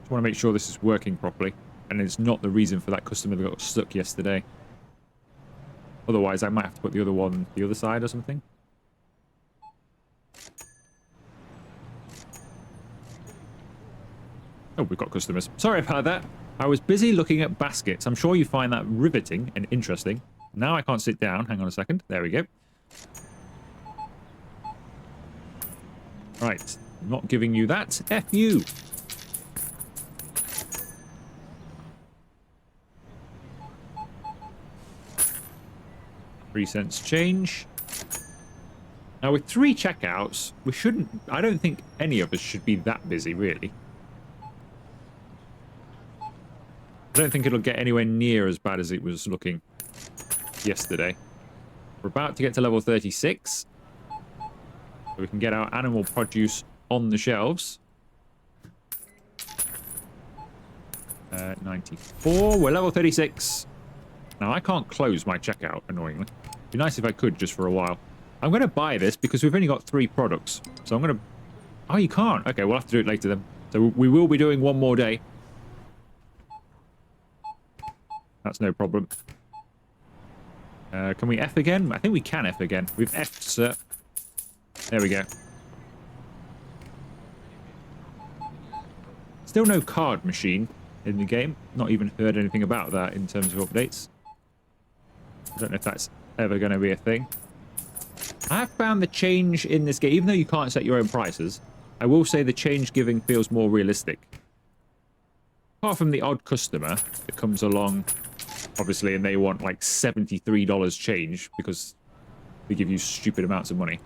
want to make sure this is working properly. And it's not the reason for that customer that got stuck yesterday. Otherwise, I might have to put the other one the other side or something. Oh, we've got customers. Sorry about that. I was busy looking at baskets. I'm sure you find that riveting and interesting. Now I can't sit down. Hang on a second. There we go. Right. I'm not giving you that. F you. $0.03 change. Now with 3 checkouts, we shouldn't... I don't think any of us should be that busy, really. I don't think it'll get anywhere near as bad as it was looking yesterday. We're about to get to level 36. So we can get our animal produce on the shelves. 94. We're level 36. Now, I can't close my checkout, annoyingly. It'd be nice if I could, just for a while. I'm going to buy this because we've only got 3 products. So I'm going to... Oh, you can't. Okay, we'll have to do it later then. So we will be doing one more day. That's no problem. Can we F again? I think we can F again. We've F'd, sir. There we go. Still no card machine. in the game. Not even heard anything about that in terms of updates. I don't know if that's ever going to be a thing. I have found the change in this game, even though you can't set your own prices, I will say the change giving feels more realistic. Apart from the odd customer that comes along, obviously, and they want like $73 change because they give you stupid amounts of money.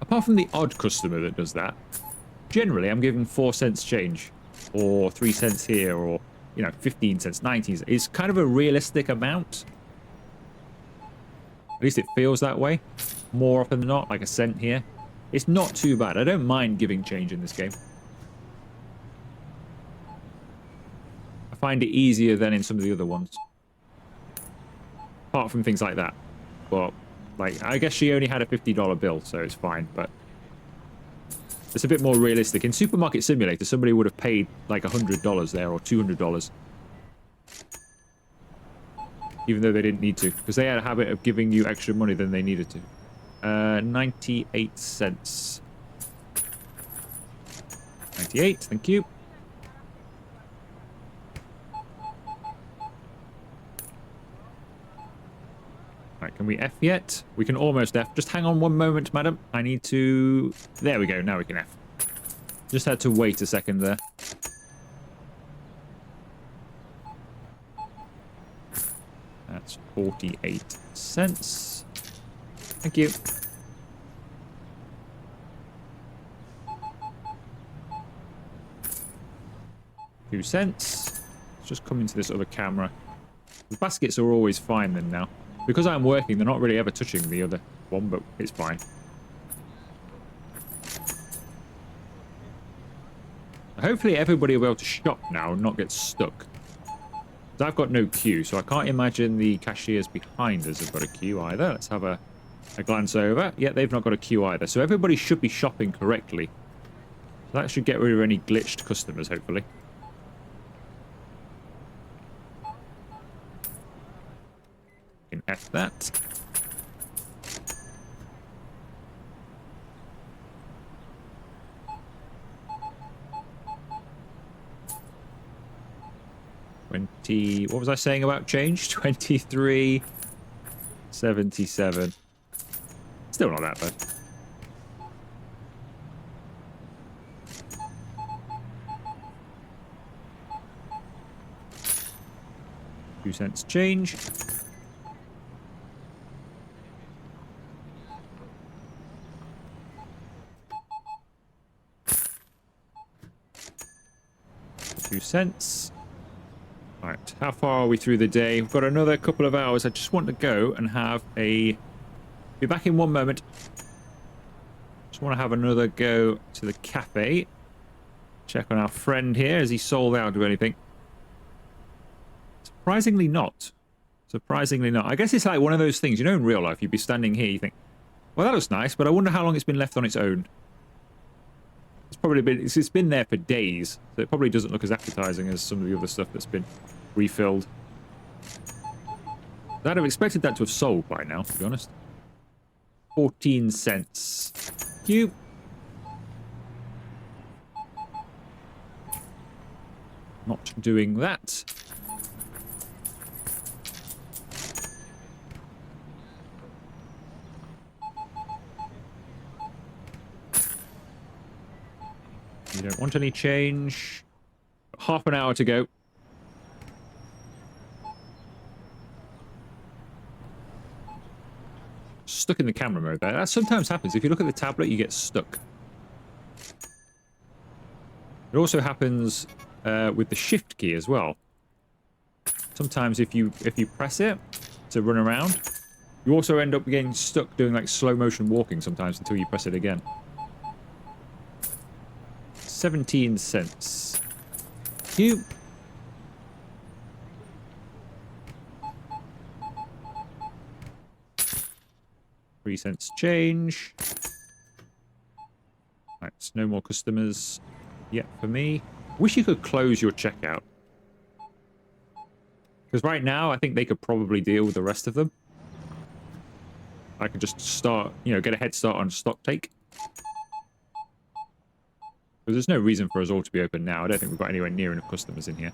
Apart from the odd customer that does that, generally I'm giving 4 cents change, or 3 cents here, or, you know, 15 cents, 19 cents. It's kind of a realistic amount. At least it feels that way. More often than not, like a cent here. It's not too bad. I don't mind giving change in this game. I find it easier than in some of the other ones. Apart from things like that. But, like, I guess she only had a $50 bill, so it's fine, but it's a bit more realistic. In Supermarket Simulator, somebody would have paid like $100 there, or $200. Even though they didn't need to, because they had a habit of giving you extra money than they needed to. 98 cents. 98, thank you. Right, can we F yet? We can almost F. Just hang on one moment, madam. I need to... There we go, now we can F. Just had to wait a second there. That's 48 cents. Thank you. $2. Let's just come into this other camera. The baskets are always fine then now. Because I'm working, they're not really ever touching the other one, but it's fine. Hopefully everybody will be able to shop now and not get stuck. I've got no queue, so I can't imagine the cashiers behind us have got a queue either. Let's have a glance over. Yeah, they've not got a queue either. So everybody should be shopping correctly. So that should get rid of any glitched customers, hopefully. We can F that. What was I saying about change? 23.77. Still not that bad. $2 change. $2. Right, how far are we through the day? We've got another couple of hours. I just want to go and have a... Be back in one moment. Just want to have another go to the cafe. Check on our friend here. Has he sold out of anything? Surprisingly not. Surprisingly not. I guess it's like one of those things, you know, in real life, you'd be standing here, you think, well, that looks nice, but I wonder how long it's been left on its own. It's probably been, it's been there for days, so it probably doesn't look as appetizing as some of the other stuff that's been refilled. I'd have expected that to have sold by now, to be honest. 14 cents. Thank you. Not doing that. You don't want any change. Half an hour to go. Stuck in the camera mode there. That sometimes happens. If you look at the tablet, you get stuck. It also happens with the shift key as well. Sometimes if you press it to run around, you also end up getting stuck doing like slow motion walking sometimes until you press it again. 17 cents. You. $3 change. Right, no more customers yet for me. Wish you could close your checkout. Because right now, I think they could probably deal with the rest of them. I could just start, you know, get a head start on stock take. Because there's no reason for us all to be open now. I don't think we've got anywhere near enough customers in here.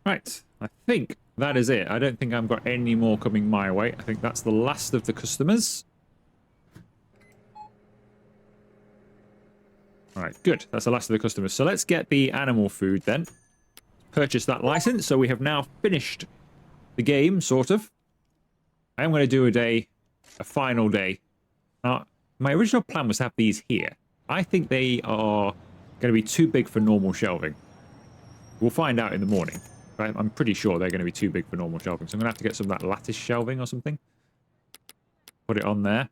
Right, I think that is it. I don't think I've got any more coming my way. I think that's the last of the customers. All right, good. That's the last of the customers. So let's get the animal food then. Purchase that license. So we have now finished the game, sort of. I am going to do a final day. Now, my original plan was to have these here. I think they are going to be too big for normal shelving. We'll find out in the morning. I'm pretty sure they're going to be too big for normal shelving. So I'm going to have to get some of that lattice shelving or something. Put it on there.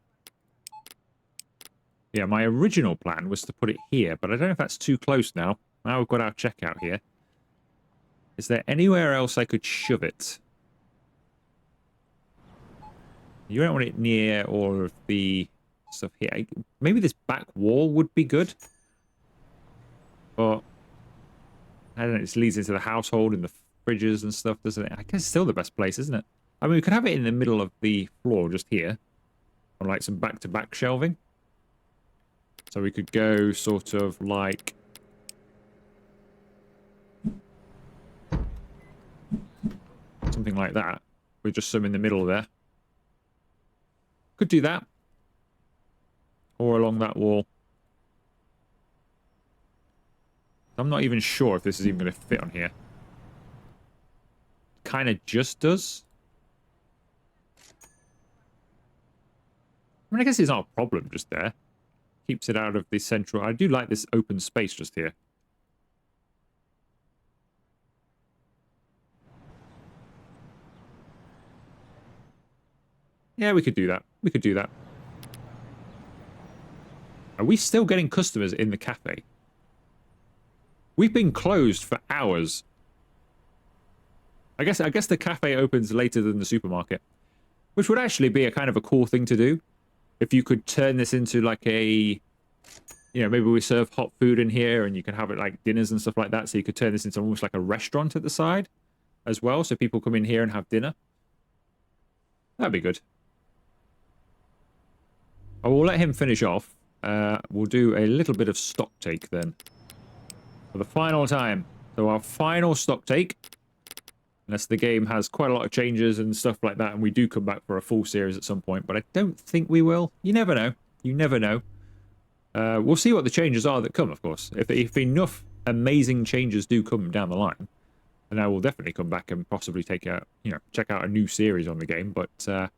Yeah, my original plan was to put it here, but I don't know if that's too close now. Now we've got our checkout here. Is there anywhere else I could shove it? You don't want it near all of the stuff here. Maybe this back wall would be good. But I don't know, it leads into the household and the fridges and stuff, doesn't it? I guess it's still the best place, isn't it? I mean, we could have it in the middle of the floor, just here. On like some back-to-back shelving. So we could go sort of like... something like that. With just some in the middle there. Could do that. Or along that wall. I'm not even sure if this is even going to fit on here. Kind of just does. I mean, I guess it's not a problem just there. Keeps it out of the central... I do like this open space just here. Yeah, we could do that. We could do that. Are we still getting customers in the cafe? We've been closed for hours. I guess the cafe opens later than the supermarket, which would actually be a kind of a cool thing to do. If you could turn this into like a, you know, maybe we serve hot food in here and you can have it like dinners and stuff like that. So you could turn this into almost like a restaurant at the side as well. So people come in here and have dinner. That'd be good. I will let him finish off. We'll do a little bit of stock take then. For the final time. So our final stock take. Unless the game has quite a lot of changes and stuff like that, and we do come back for a full series at some point, but I don't think we will. You never know. You never know. We'll see what the changes are that come, of course. If enough amazing changes do come down the line, then I will definitely come back and possibly take a, you know, check out a new series on the game. But I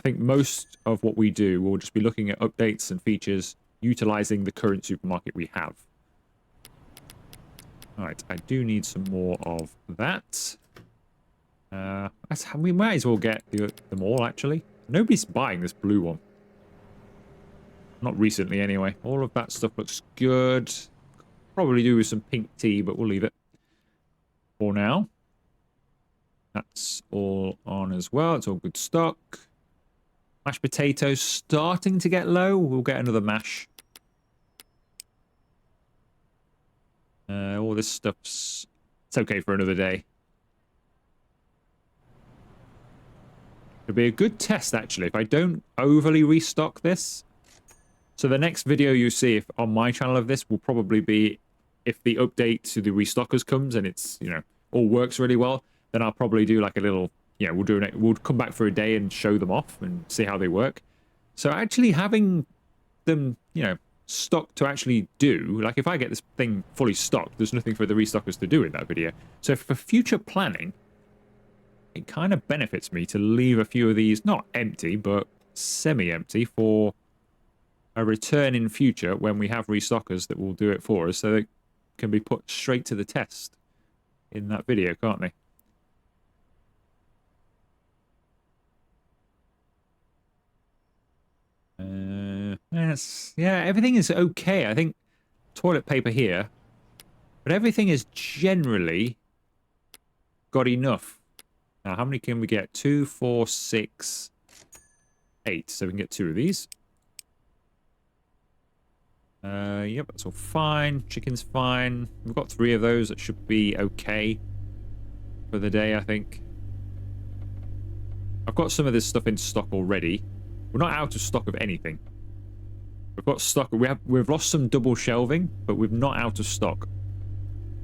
think most of what we do will just be looking at updates and features, utilizing the current supermarket we have. All right, I do need some more of that. We might as well get them all, actually. Nobody's buying this blue one. Not recently, anyway. All of that stuff looks good. Probably do with some pink tea, but we'll leave it for now. That's all on as well. It's all good stock. Mashed potatoes starting to get low. We'll get another mash. All this stuff's... it's okay for another day. It'll be a good test, actually, if I don't overly restock this. So the next video you see on my channel of this will probably be if the update to the restockers comes and it's, you know, all works really well, then I'll probably do like a little, yeah, we'll come back for a day and show them off and see how they work. So actually having them, you know, stocked to actually do, like if I get this thing fully stocked, there's nothing for the restockers to do in that video. So for future planning, it kind of benefits me to leave a few of these, not empty, but semi-empty for a return in future when we have restockers that will do it for us, so they can be put straight to the test in that video, can't they? Yes, yeah, everything is okay. I think toilet paper here But everything is generally got enough. Now, how many can we get? 2, 4, 6, 8. So we can get 2 of these. Yep, that's all fine. Chicken's fine. We've got 3 of those. That should be okay for the day, I think. I've got some of this stuff in stock already. We're not out of stock of anything. We've got stock. We've lost some double shelving, but we've not out of stock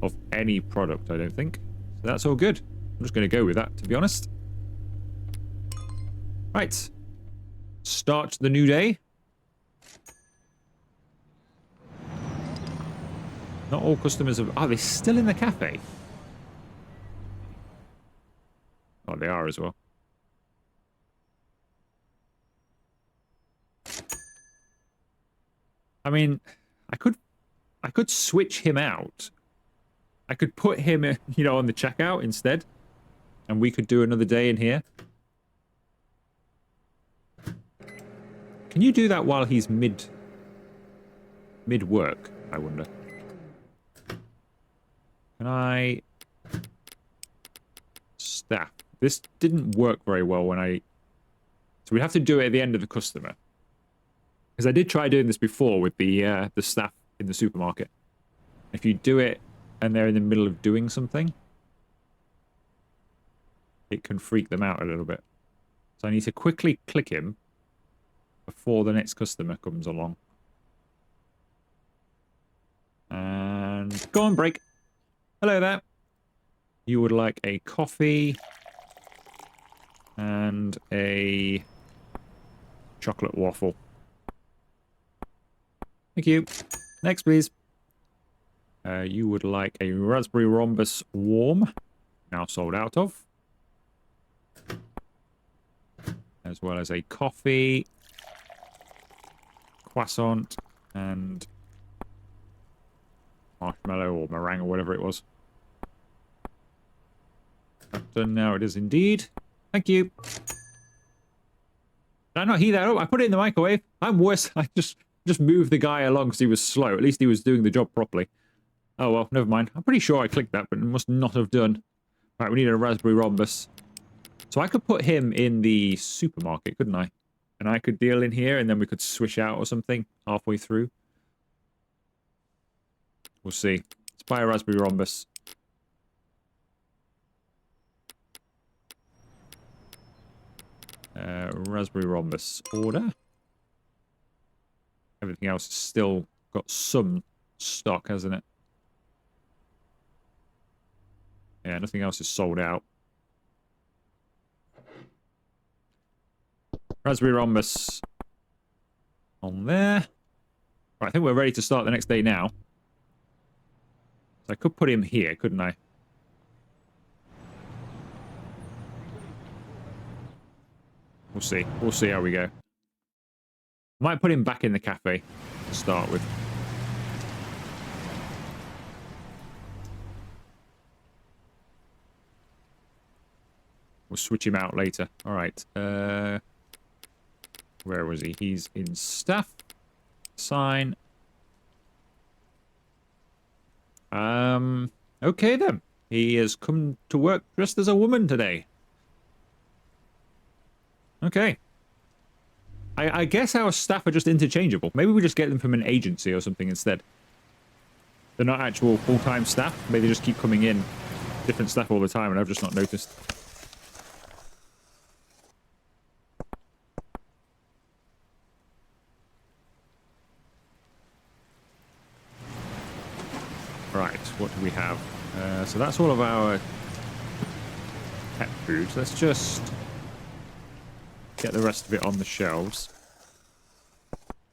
of any product, I don't think. So that's all good. I'm just going to go with that, to be honest. Right. Start the new day. Not all customers have... Oh, they're still in the cafe. Oh, they are as well. I mean, I could switch him out. I could put him, you know, on the checkout instead. And we could do another day in here. Can you do that while he's mid-work, I wonder? Can I... Staff. This didn't work very well when I... So we have to do it at the end of the customer. Because I did try doing this before with the staff in the supermarket. If you do it and they're in the middle of doing something, it can freak them out a little bit. So I need to quickly click him before the next customer comes along. And go on, break. Hello there. You would like a coffee and a chocolate waffle. Thank you. Next, please. You would like a raspberry rhombus warm. Now sold out of. As well as a coffee, croissant, and marshmallow or meringue or whatever it was. Done now, it is indeed. Thank you. Did I not heat that up? I put it in the microwave. I'm worse. I just moved the guy along because he was slow. At least he was doing the job properly. Oh, well, never mind. I'm pretty sure I clicked that, but it must not have done. Right, we need a raspberry rhombus. So I could put him in the supermarket, couldn't I? And I could deal in here, and then we could switch out or something halfway through. We'll see. Let's buy a raspberry rhombus. Raspberry rhombus order. Everything else has still got some stock, hasn't it? Yeah, nothing else is sold out. Raspberry rhombus on there. Right, I think we're ready to start the next day now. So I could put him here, couldn't I? We'll see. We'll see how we go. Might put him back in the cafe to start with. We'll switch him out later. All right. Where was he? He's in staff. Sign. Okay then. He has come to work dressed as a woman today. Okay. I guess our staff are just interchangeable. Maybe we just get them from an agency or something instead. They're not actual full-time staff. Maybe they just keep coming in different staff all the time and I've just not noticed. Right, what do we have? So that's all of our pet foods. Let's just get the rest of it on the shelves.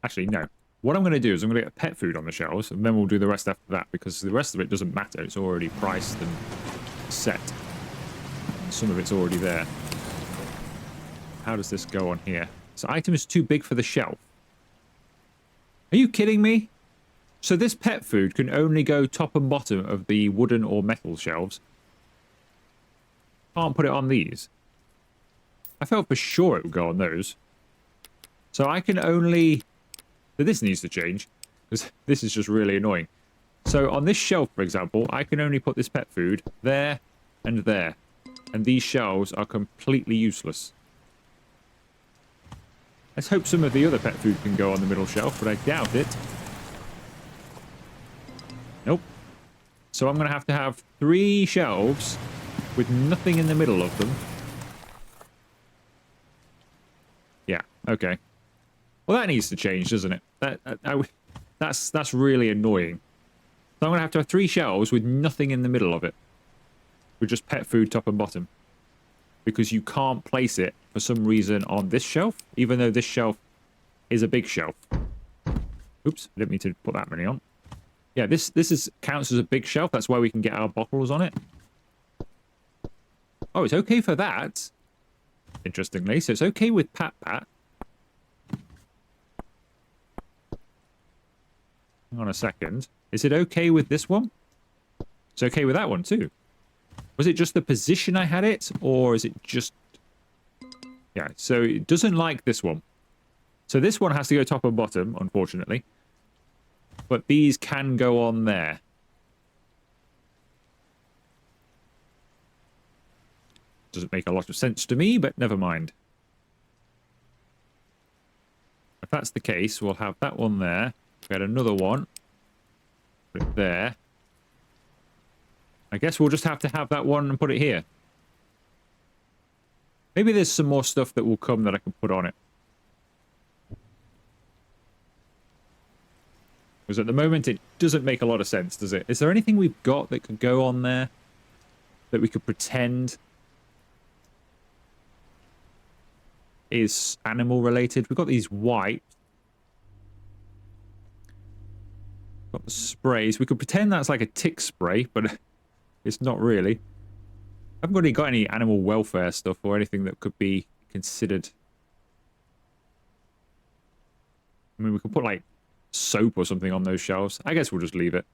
Actually, no. What I'm going to do is I'm going to get pet food on the shelves, and then we'll do the rest after that, because the rest of it doesn't matter. It's already priced and set. And some of it's already there. How does this go on here? So item is too big for the shelf. Are you kidding me? So this pet food can only go top and bottom of the wooden or metal shelves. Can't put it on these. I felt for sure it would go on those. So I can only... So this needs to change, because this is just really annoying. So on this shelf, for example, I can only put this pet food there and there. And these shelves are completely useless. Let's hope some of the other pet food can go on the middle shelf, but I doubt it. Nope. So I'm going to have 3 shelves with nothing in the middle of them. Yeah, okay. Well, that needs to change, doesn't it? That's really annoying. So I'm going to have 3 shelves with nothing in the middle of it. With just pet food top and bottom. Because you can't place it, for some reason, on this shelf. Even though this shelf is a big shelf. Oops, I didn't mean to put that many on. Yeah, this counts as a big shelf. That's why we can get our bottles on it. Oh, it's okay for that. Interestingly. So it's okay with Pat Pat. Hang on a second. Is it okay with this one? It's okay with that one too. Was it just the position I had it? Or is it just... Yeah, so it doesn't like this one. So this one has to go top and bottom, unfortunately. But these can go on there. Doesn't make a lot of sense to me, but never mind. If that's the case, we'll have that one there. Get another one. Put it there. I guess we'll just have to have that one and put it here. Maybe there's some more stuff that will come that I can put on it. Because at the moment it doesn't make a lot of sense, does it? Is there anything we've got that could go on there? That we could pretend is animal related? We've got these wipes. Got the sprays. We could pretend that's like a tick spray, but it's not really. I haven't really got any animal welfare stuff or anything that could be considered. I mean, we could put like soap or something on those shelves. I guess we'll just leave it.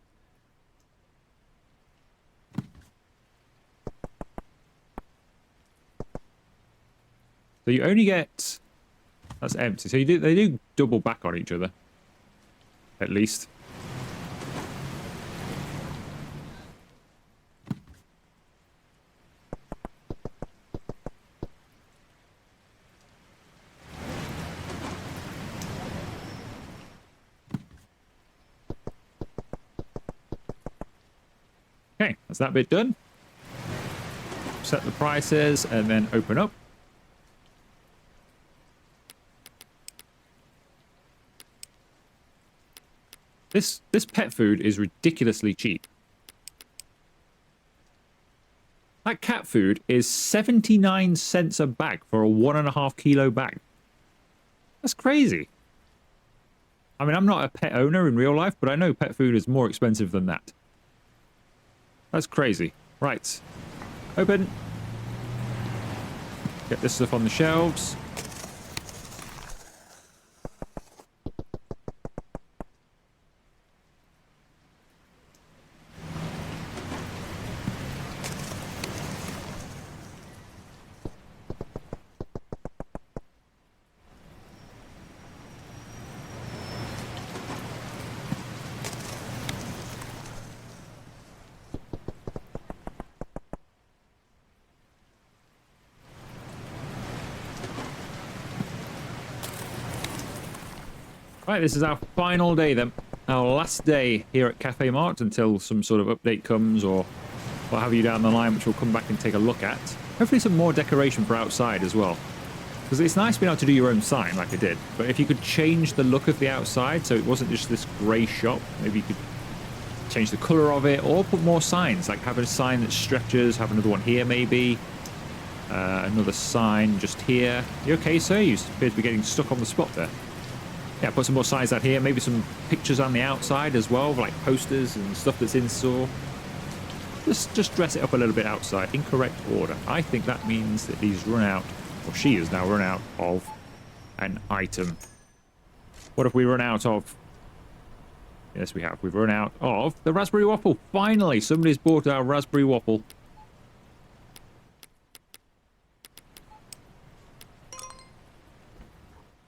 So you only get... That's empty. So they do double back on each other. At least. Okay, that's that bit done. Set the prices and then open up. This pet food is ridiculously cheap. That cat food is 79 cents a bag for a 1.5 kilo bag. That's crazy. I mean, I'm not a pet owner in real life, but I know pet food is more expensive than that. That's crazy. Right. Open. Get this stuff on the shelves. Right, this is our final day then. Our last day here at Cafemart until some sort of update comes or what have you down the line, which we'll come back and take a look at. Hopefully some more decoration for outside as well. Because it's nice being able to do your own sign like I did. But if you could change the look of the outside so it wasn't just this grey shop, maybe you could change the colour of it or put more signs. Like have a sign that stretches, have another one here maybe. Another sign just here. You okay, sir? You appear to be getting stuck on the spot there. Yeah, put some more signs out here. Maybe some pictures on the outside as well, like posters and stuff that's in store. Just dress it up a little bit outside. Incorrect order. I think that means that he's run out, or she has now run out of an item. What have we run out of? Yes, we have. We've run out of the raspberry waffle. Finally, somebody's bought our raspberry waffle.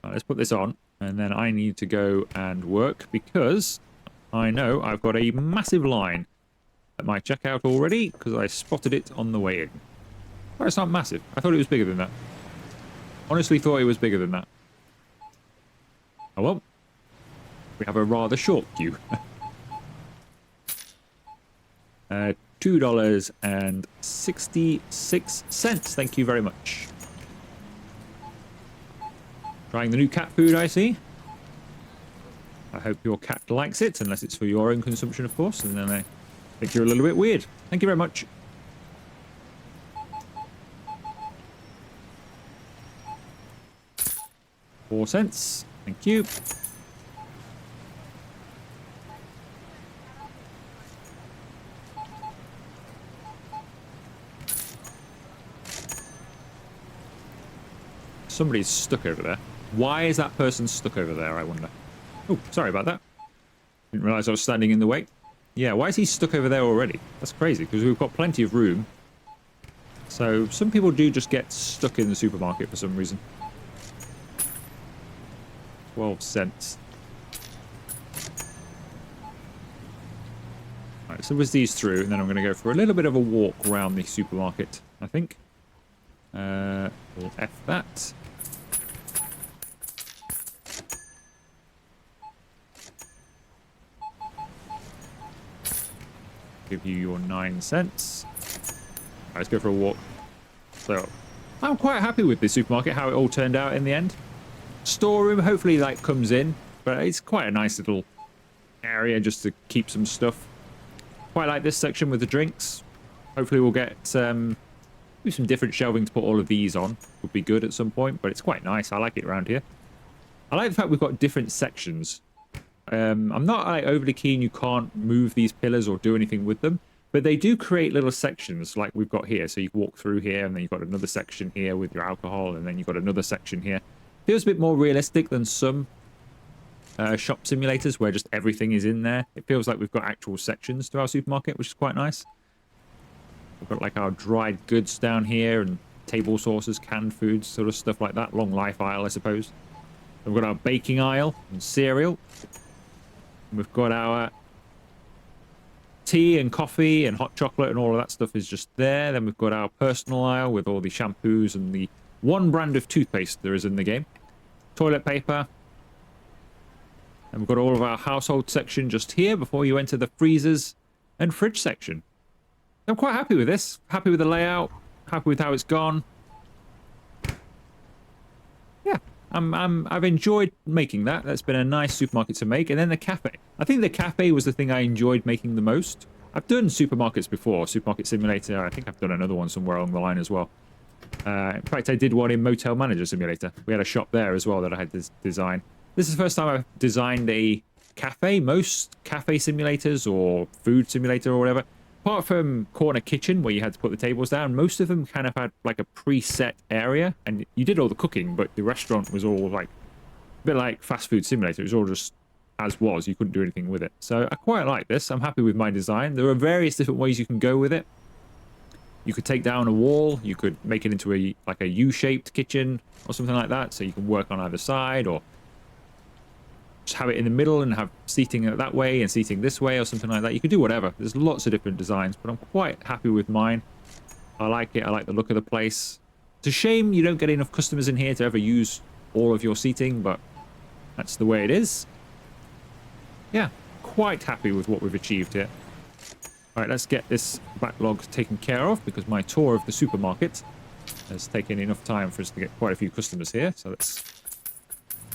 Right, let's put this on. And then I need to go and work because I know I've got a massive line at my checkout already because I spotted it on the way in. Oh, it's not massive. I thought it was bigger than that. Honestly thought it was bigger than that. Oh well. We have a rather short queue. $2.66. Thank you very much. Trying the new cat food, I see. I hope your cat likes it, unless it's for your own consumption, of course, and then I think you're a little bit weird. Thank you very much. $0.04. Thank you. Somebody's stuck over there. Why is that person stuck over there, I wonder? Oh, sorry about that. Didn't realise I was standing in the way. Yeah, why is he stuck over there already? That's crazy, because we've got plenty of room. So some people do just get stuck in the supermarket for some reason. 12 cents. Alright, so whiz these through, and then I'm going to go for a little bit of a walk around the supermarket, I think. We'll F that. Give you your 9 cents. Right, let's go for a walk. So, I'm quite happy with this supermarket, how it all turned out in the end. Storeroom hopefully like comes in, but it's quite a nice little area just to keep some stuff. Quite like this section with the drinks. Hopefully we'll get do some different shelving to put all of these on. Would be good at some point, but it's quite nice. I like it around here. I like the fact we've got different sections. I'm not overly keen you can't move these pillars or do anything with them, but they do create little sections like we've got here. So you walk through here, and then you've got another section here with your alcohol, and then you've got another section here. Feels a bit more realistic than some shop simulators where just everything is in there. It feels like we've got actual sections to our supermarket, which is quite nice. We've got like our dried goods down here and table sauces, canned foods, sort of stuff like that. Long life aisle, I suppose. We've got our baking aisle and cereal. We've got our tea and coffee and hot chocolate and all of that stuff is just there. Then we've got our personal aisle with all the shampoos and the one brand of toothpaste there is in the game. Toilet paper. And we've got all of our household section just here before you enter the freezers and fridge section. I'm quite happy with this. Happy with the layout. Happy with how it's gone. Yeah. I've enjoyed making that. That's been a nice supermarket to make. And then the cafe. I think the cafe was the thing I enjoyed making the most. I've done supermarkets before. Supermarket Simulator. I think I've done another one somewhere along the line as well. In fact, I did one in Motel Manager Simulator. We had a shop there as well that I had to design. This is the first time I've designed a cafe. Most cafe simulators or food simulator or whatever, apart from Corner Kitchen, where you had to put the tables down, most of them kind of had like a preset area, and you did all the cooking, but the restaurant was all like a bit like fast food simulator. It was all just as was. You couldn't do anything with it. So I quite like this. I'm happy with my design. There are various different ways you can go with it. You could take down a wall. You could make it into a like a U-shaped kitchen or something like that, so you can work on either side, or just have it in the middle and have seating that way and seating this way or something like that. You could do whatever. There's lots of different designs, but I'm quite happy with mine. I like it. I like the look of the place. It's a shame you don't get enough customers in here to ever use all of your seating, but that's the way it is. Yeah, quite happy with what we've achieved here. All right, let's get this backlog taken care of, because my tour of the supermarket has taken enough time for us to get quite a few customers here. So let's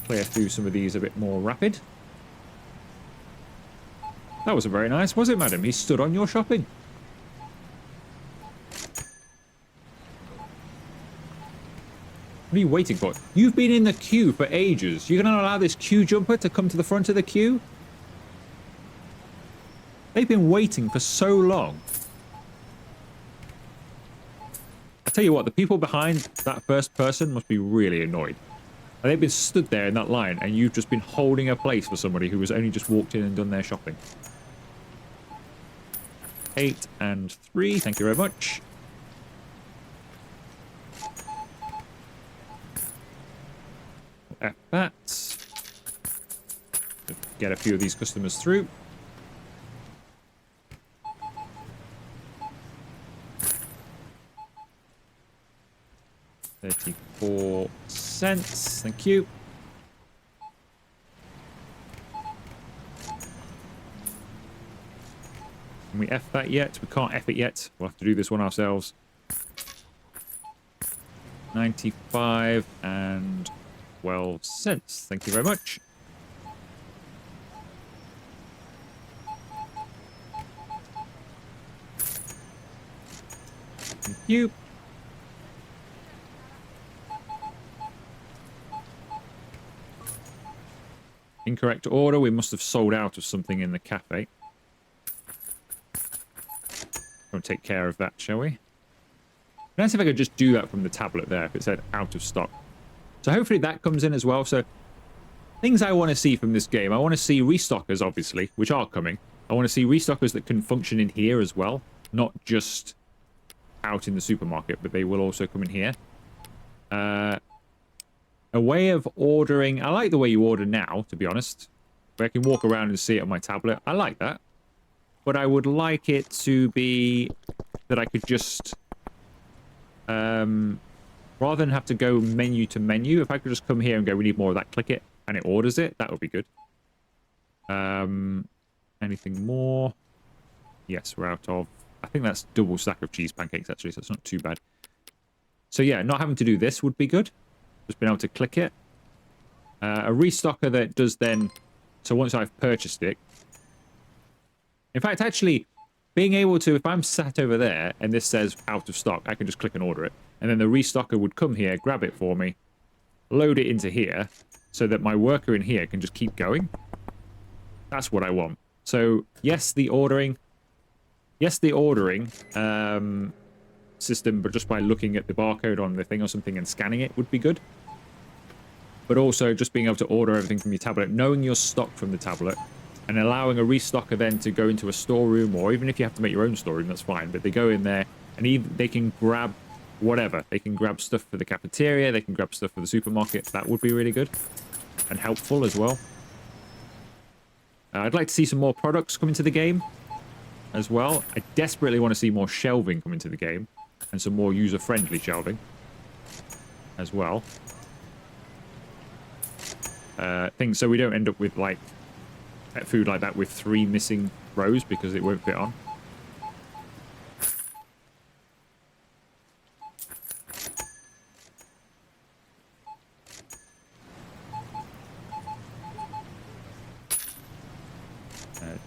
clear through some of these a bit more rapid. That wasn't very nice, was it, madam? He stood on your shopping. What are you waiting for? You've been in the queue for ages. You're going to allow this queue jumper to come to the front of the queue? They've been waiting for so long. I tell you what, the people behind that first person must be really annoyed. And they've been stood there in that line, and you've just been holding a place for somebody who has only just walked in and done their shopping. 8 and 3, thank you very much. F that. Get a few of these customers through. sense. Thank you. Can we F that yet? We can't F it yet. We'll have to do this one ourselves. 95 and 12 cents. Thank you very much. Thank you. Incorrect order. We must have sold out of something in the cafe. We'll take care of that, shall we? Nice if I could just do that from the tablet there, if it said out of stock. So hopefully that comes in as well. So things I want to see from this game. I want to see restockers, obviously, which are coming. I want to see restockers that can function in here as well. Not just out in the supermarket, but they will also come in here. A way of ordering. I like the way you order now, to be honest. Where I can walk around and see it on my tablet. I like that. But I would like it to be that I could just, rather than have to go menu to menu, if I could just come here and go, we need more of that, click it, and it orders it, that would be good. Anything more? Yes, we're out of, I think that's double stack of cheese pancakes, actually, so it's not too bad. So yeah, not having to do this would be good. Just being able to click it. A restocker that does then, so once I've purchased it, in fact, actually, being able to, if I'm sat over there and this says out of stock, I can just click and order it. And then the restocker would come here, grab it for me, load it into here, so that my worker in here can just keep going. That's what I want. So, yes, the ordering system, but just by looking at the barcode on the thing or something and scanning it would be good. But also just being able to order everything from your tablet, knowing your stock from the tablet, and allowing a restocker then to go into a storeroom, or even if you have to make your own storeroom, that's fine. But they go in there and they can grab whatever. They can grab stuff for the cafeteria, they can grab stuff for the supermarket. That would be really good and helpful as well. I'd like to see some more products come into the game as well. I desperately want to see more shelving come into the game and some more user-friendly shelving as well. Things so we don't end up with like pet food like that with 3 missing rows because it won't fit on.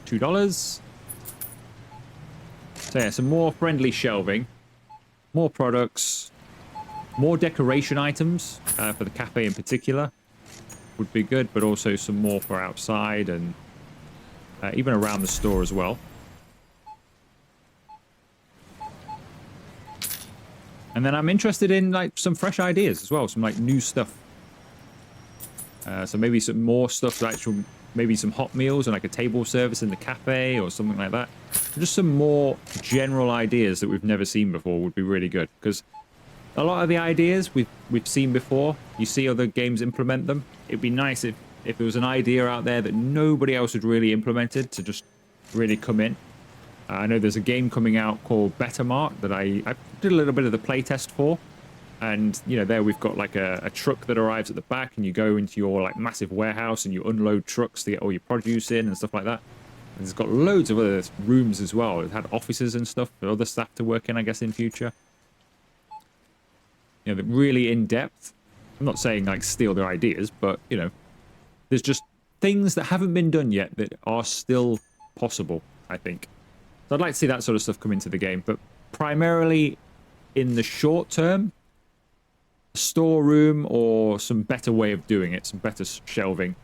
$2. So yeah, some more friendly shelving, more products, more decoration items for the cafe in particular would be good, but also some more for outside and even around the store as well. And then I'm interested in like some fresh ideas as well, some like new stuff. So maybe some more stuff, maybe some hot meals and like a table service in the cafe or something like that. Just some more general ideas that we've never seen before would be really good, because a lot of the ideas we've seen before. You see other games implement them. It'd be nice if there was an idea out there that nobody else had really implemented to just really come in. I know there's a game coming out called Bettermart that I did a little bit of the playtest for. And, you know, there we've got like a truck that arrives at the back and you go into your like massive warehouse and you unload trucks to get all your produce in and stuff like that. And it's got loads of other rooms as well. It had offices and stuff for other staff to work in, I guess, in future. You know, really in depth. I'm not saying like steal their ideas, but, you know, there's just things that haven't been done yet that are still possible, I think. So I'd like to see that sort of stuff come into the game, but primarily in the short term, a storeroom or some better way of doing it, some better shelving,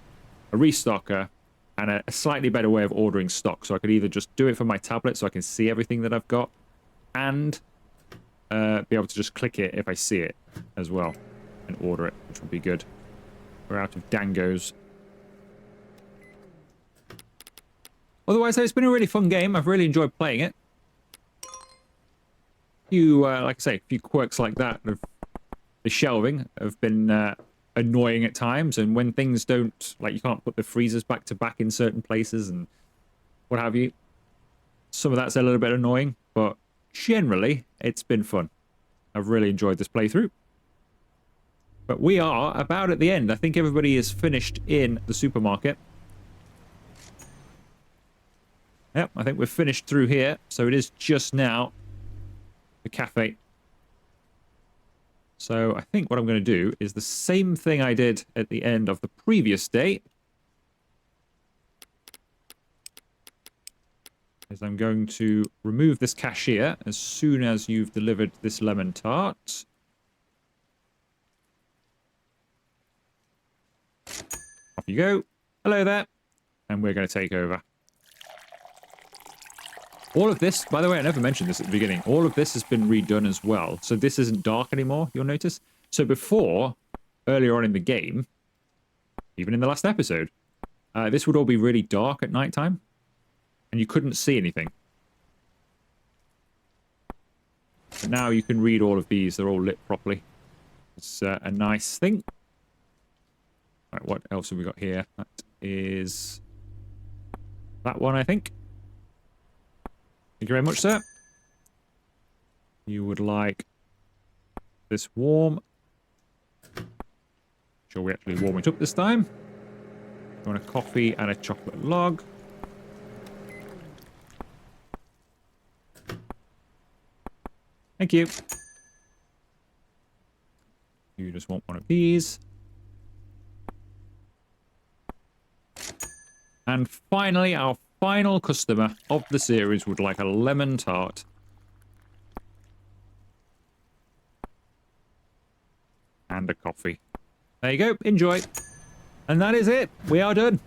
a restocker, and a slightly better way of ordering stock. So I could either just do it from my tablet so I can see everything that I've got, and be able to just click it if I see it as well and order it, which would be good. We're out of dangos. Otherwise, it's been a really fun game. I've really enjoyed playing it. Like I say, a few quirks like that of the shelving have been annoying at times, and when things don't, like you can't put the freezers back to back in certain places and what have you. Some of that's a little bit annoying, but generally, it's been fun. I've really enjoyed this playthrough. But we are about at the end. I think everybody is finished in the supermarket. Yep, I think we're finished through here. So it is just now the cafe. So I think what I'm going to do is the same thing I did at the end of the previous day. Is I'm going to remove this cashier as soon as you've delivered this lemon tart. Off you go. Hello there. And we're going to take over. All of this, by the way, I never mentioned this at the beginning. All of this has been redone as well. So this isn't dark anymore, you'll notice. So before, earlier on in the game, even in the last episode, this would all be really dark at nighttime. And you couldn't see anything. But now you can read all of these. They're all lit properly. It's a nice thing. Right, what else have we got here? That is that one, I think. Thank you very much, sir. You would like this warm. Sure, we actually warm it up this time. You want a coffee and a chocolate log. Thank you. You just want one of these. And finally, our final customer of the series would like a lemon tart. And a coffee. There you go. Enjoy. And that is it. We are done.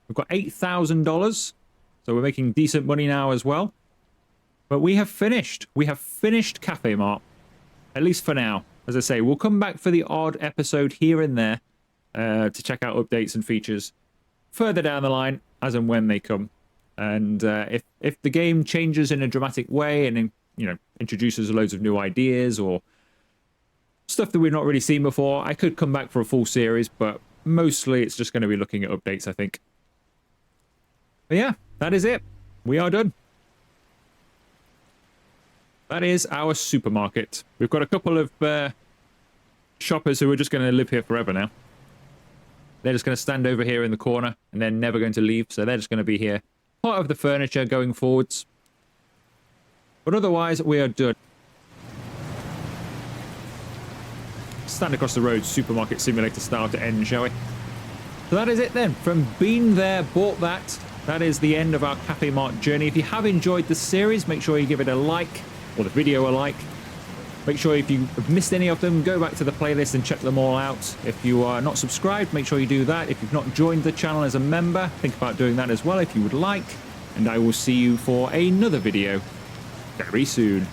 We've got $8,000. So we're making decent money now as well. But we have finished. We have finished Cafemart. At least for now. As I say, we'll come back for the odd episode here and there to check out updates and features further down the line as and when they come. And if the game changes in a dramatic way and, you know, introduces loads of new ideas or stuff that we've not really seen before, I could come back for a full series, but mostly it's just going to be looking at updates, I think. But yeah, that is it. We are done. That is our supermarket. We've got a couple of shoppers who are just going to live here forever now. They're just going to stand over here in the corner and they're never going to leave. So they're just going to be here. Part of the furniture going forwards. But otherwise, we are done. Stand across the road, supermarket simulator style to end, shall we? So that is it then. From been there, bought that. That is the end of our Cafemart journey. If you have enjoyed the series, make sure you give it a like. Or the video a like. Make sure if you have missed any of them, go back to the playlist and check them all out. If you are not subscribed, make sure you do that. If you've not joined the channel as a member, think about doing that as well if you would like. And I will see you for another video very soon.